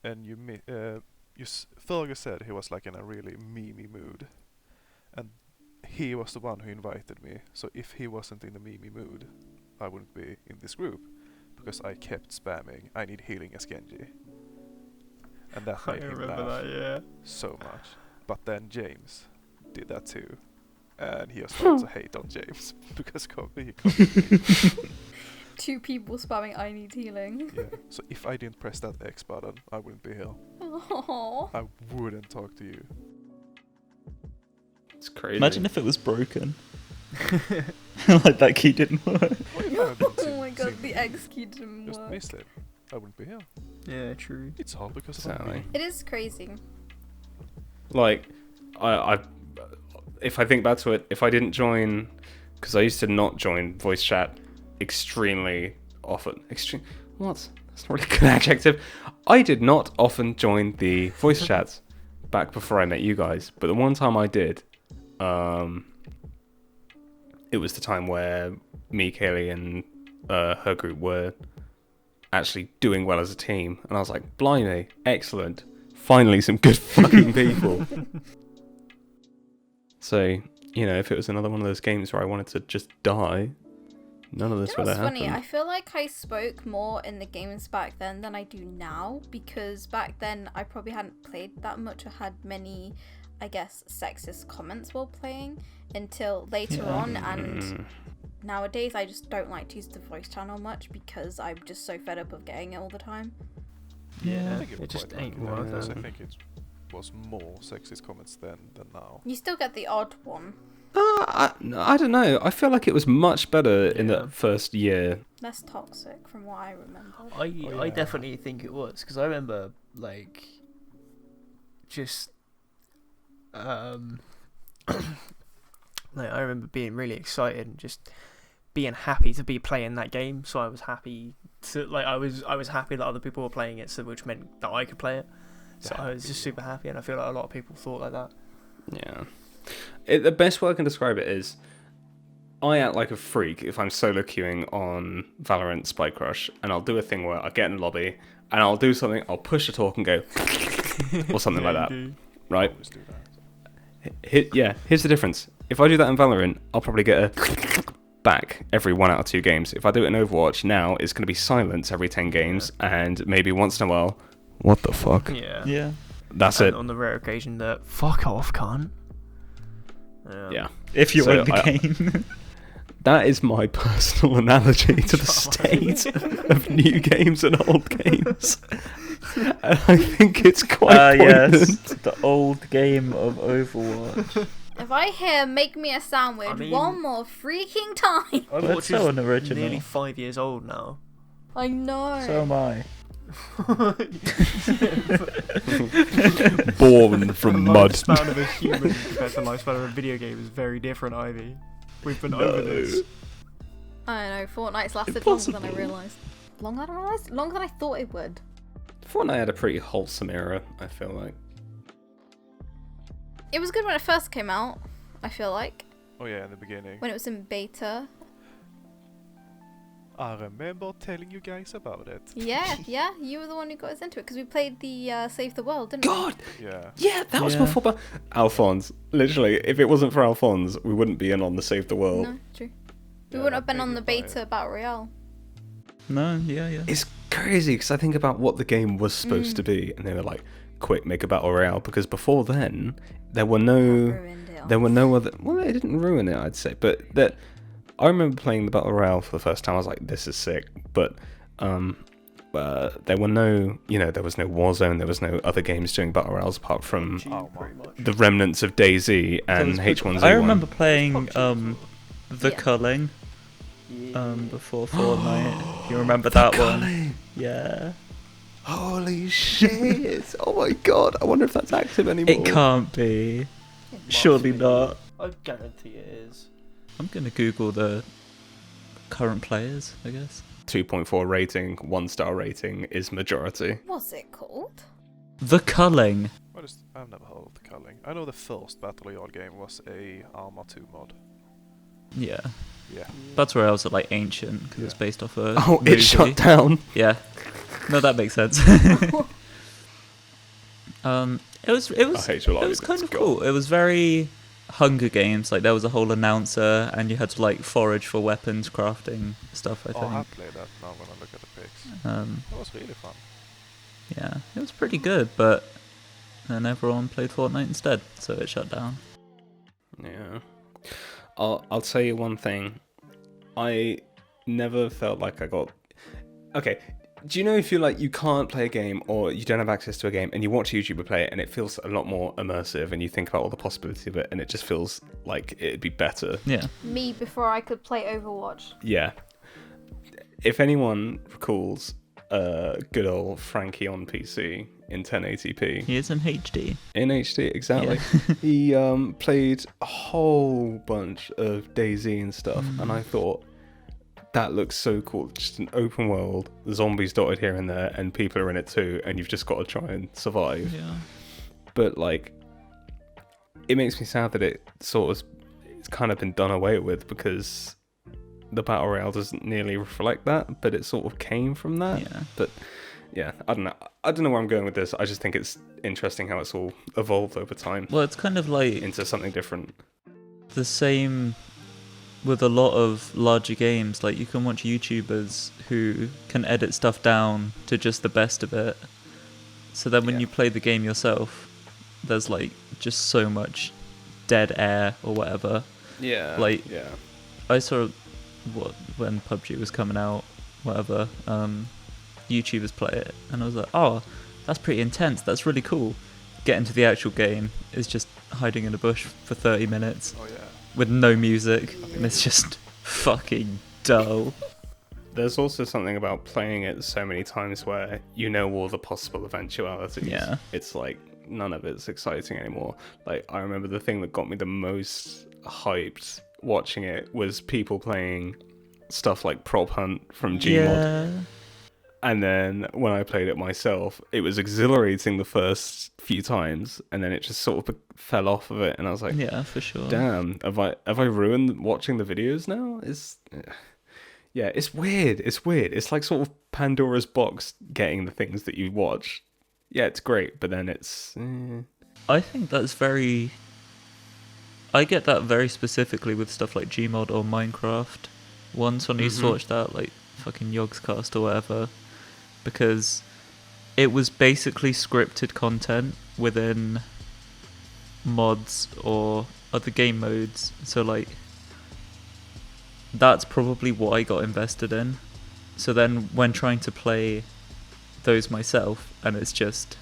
and Fergus said he was like in a really memey mood, and he was the one who invited me. So if he wasn't in the memey mood, I wouldn't be in this group, because I kept spamming, "I need healing as Genji," and that I made him remember laugh that, yeah. so much. But then James did that too, and he started to hate on James because he Two people spamming "I need healing." yeah. So if I didn't press that X button, I wouldn't be here. Aww. I wouldn't talk to you. It's crazy. Imagine if it was broken. Like that key didn't work. What if I didn't Oh my god, see the X key didn't just work. missed it? I wouldn't be here. Yeah, true. It's all because of Exactly. me. It is crazy. Like, I if I think back to it, if I didn't join, because I used to not join voice chat extremely often. What? That's not really a good adjective. I did not often join the voice chats back before I met you guys, but the one time I did, it was the time where me, Kaylee, and her group were actually doing well as a team, and I was like, blimey, excellent. Finally, some good fucking people. So, you know, if it was another one of those games where I wanted to just die, none of this You know would what's have funny? happened. I feel like I spoke more in the games back then than I do now, because back then I probably hadn't played that much or had many, I guess, sexist comments while playing until later Yeah. on, and nowadays I just don't like to use the voice channel much because I'm just so fed up of getting it all the time. I Yeah. think It just quite ain't like worth because it. I think it was more sexist comments then than now. You still get the odd one. I don't know. I feel like it was much better in Yeah. that first year. Less toxic from what I remember. I definitely think it was, because I remember like just like I remember being really excited and just being happy to be playing that game. So I was happy to I was happy that other people were playing it, so which meant that I could play it. So I was just super happy, and I feel like a lot of people thought like that. Yeah. The best way I can describe it is I act like a freak if I'm solo queuing on Valorant Spike Rush, and I'll do a thing where I get in the lobby and I'll do something, I'll push a talk and go or something like that. Right? Always do that. Here's the difference. If I do that in Valorant, I'll probably get a back every 1 out of 2 games. If I do it in Overwatch, now it's going to be silence every 10 games, and maybe once in a while, what the fuck? Yeah. Yeah. That's And it. on the rare occasion that fuck off, cunt. Yeah. If you're So in the game. That is my personal analogy to the state of new games and old games. And I think it's quite poignant. Yes, the old game of Overwatch. If I hear "make me a sandwich" I mean- one more freaking time, That's so unoriginal. Nearly 5 years old now. I know. So am I. Born from mud. Lifespan of a human compared to the lifespan of a video game is very different, Ivy. We've been over this. I know. Fortnite's lasted Impossible. longer than I realised. Longer than I realised? Longer than I thought it would. Fortnite had a pretty wholesome era, I feel like. It was good when it first came out, I feel like. Oh yeah, in the beginning. When it was in beta. I remember telling you guys about it. Yeah, you were the one who got us into it because we played the Save the World, didn't God! Yeah. Yeah, that was Yeah. before. But Alfons, literally, if it wasn't for Alfons, we wouldn't be in on the Save the we? World. No, true. We Yeah, wouldn't have been made on me the buy it. beta Battle Royale. No, yeah. It's crazy because I think about what the game was supposed to be, and they were like, "Quick, make a battle royale." Because before then, there were no other. Well, they didn't ruin it, I'd say, but that I remember playing the battle royale for the first time. I was like, "This is sick," but there were no, there was no Warzone, there was no other games doing battle royales apart from Pretty much. the remnants of DayZ and H1Z1. I remember playing PUBG. the Yeah. culling before Fortnite. You remember that one? Yeah. Holy shit! Oh my god! I wonder if that's active anymore. It can't be. Surely not. I guarantee it is. I'm gonna Google the current players, I guess. 2.4 rating, 1-star rating is majority. What's it called? The culling. What is? I've never heard of the culling. I know the first Battle Royale game was a Arma 2 mod. Yeah. Yeah. Battle Royales are like ancient because it's Yeah. based off a Oh, movie. it shut down. Yeah. No, that makes sense. It was I hate your it was life, kind it's of gone. cool. It was very Hunger Games. Like there was a whole announcer, and you had to like forage for weapons crafting stuff. I Oh, I think. played that now when I look at the pics. Um, That was really fun. yeah, it was pretty good, but then everyone played Fortnite instead, so it shut down. Yeah. I'll tell you one thing. I never felt like I got... Okay, do you know if you're like, you can't play a game or you don't have access to a game and you watch a YouTuber play it and it feels a lot more immersive and you think about all the possibility of it and it just feels like it'd be better? Yeah. Me before I could play Overwatch. Yeah. If anyone recalls good old Frankie on PC in 1080p, He is in HD. in HD, exactly. He played a whole bunch of DayZ and stuff, and I thought, that looks so cool. Just an open world, zombies dotted here and there, and people are in it too, and you've just got to try and survive. Yeah. But like, it makes me sad that it's kind of been done away with because the battle royale doesn't nearly reflect that, but it sort of came from that. Yeah. But yeah, I don't know where I'm going with this. I just think it's interesting how it's all evolved over time Well, it's kind of like into something different. the same with a lot of larger games. Like you can watch YouTubers who can edit stuff down to just the best of it. So then when Yeah. you play the game yourself, there's like just so much dead air or whatever. Yeah. Like- yeah. I saw when PUBG was coming out, whatever, YouTubers play it, and I was like, oh, that's pretty intense, that's really cool. Get into the actual game, it's just hiding in a bush for 30 minutes. Oh yeah. with no music, and it's just fucking dull. There's also something about playing it so many times where you know all the possible eventualities. Yeah. It's like none of it's exciting anymore. Like, I remember the thing that got me the most hyped watching it was people playing stuff like Prop Hunt from Gmod. And then when I played it myself, it was exhilarating the first few times, and then it just sort of fell off of it, and I was like, Yeah, for sure. damn, have I ruined watching the videos now? Yeah, it's weird. It's weird. It's like sort of Pandora's box getting the things that you watch. Yeah, it's great, but then it's... I think that's very... I get that very specifically with stuff like Gmod or Minecraft. Once when I used to watch that, like fucking Yogscast or whatever, because it was basically scripted content within mods or other game modes. So like, that's probably what I got invested in. So then when trying to play those myself, and it's just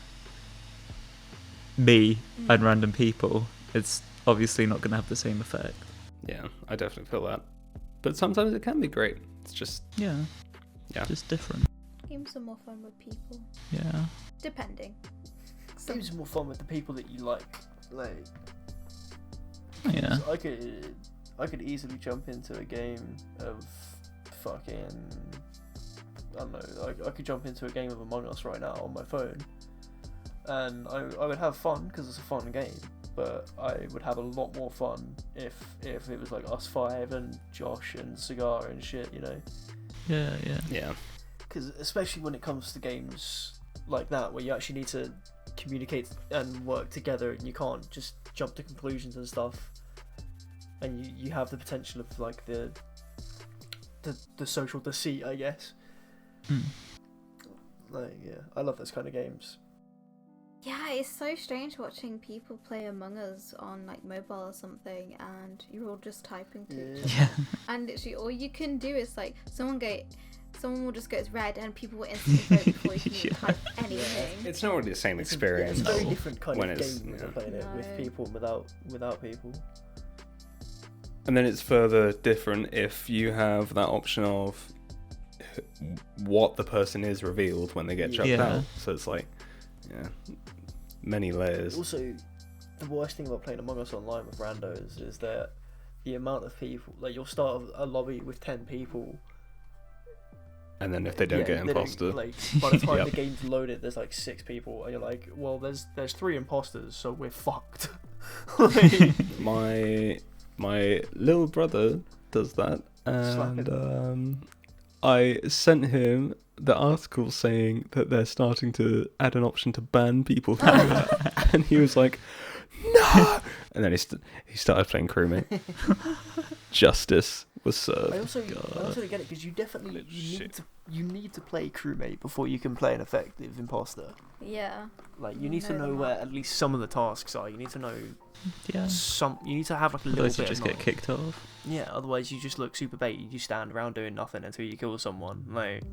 me and random people, it's obviously not going to have the same effect. Yeah, I definitely feel that. But sometimes it can be great. It's just... Yeah. Yeah. Just different. Games are more fun with people. Yeah. Depending. Games are more fun with the people that you like. Like, Yeah. I could easily jump into a game of fucking... I don't know, I could jump into a game of Among Us right now on my phone, and I would have fun because it's a fun game, but I would have a lot more fun if it was like us five and Josh and Cigar and shit, you know? Yeah. Yeah. Because especially when it comes to games like that, where you actually need to communicate and work together, and you can't just jump to conclusions and stuff, and you have the potential of like the social deceit, I guess. Like, yeah, I love those kind of games. Yeah, it's so strange watching people play Among Us on like mobile or something, and you're all just typing to each other. Yeah. And literally, all you can do is like someone will just go it's red, and people will instantly vote before you can even type anything. It's not really the same experience. It's a very different kind when of it's- game when yeah. you're playing it with people and without people. And then it's further different if you have that option of what the person is revealed when they get chucked Yeah. out. So it's like, yeah, many layers. Also, the worst thing about playing Among Us online with randos is that the amount of people, like you'll start a lobby with 10 people, And then if they don't get they imposter, like by the time Yep. the game's loaded, there's like 6 people, and you're like, well, there's 3 imposters, so we're fucked. Like, my little brother does that, Slap and I sent him the article saying that they're starting to add an option to ban people from that, and he was like, no, and then he started playing crewmate. Justice was served. I also don't get it, because you need to play crewmate before you can play an effective imposter. Yeah. Like, you need to No, know they're where not. at least some of the tasks are. You need to know Yeah. you need to have like a little Otherwise bit you just of get knowledge. kicked off. Yeah, otherwise you just look super bait. You just stand around doing nothing until you kill someone. Like,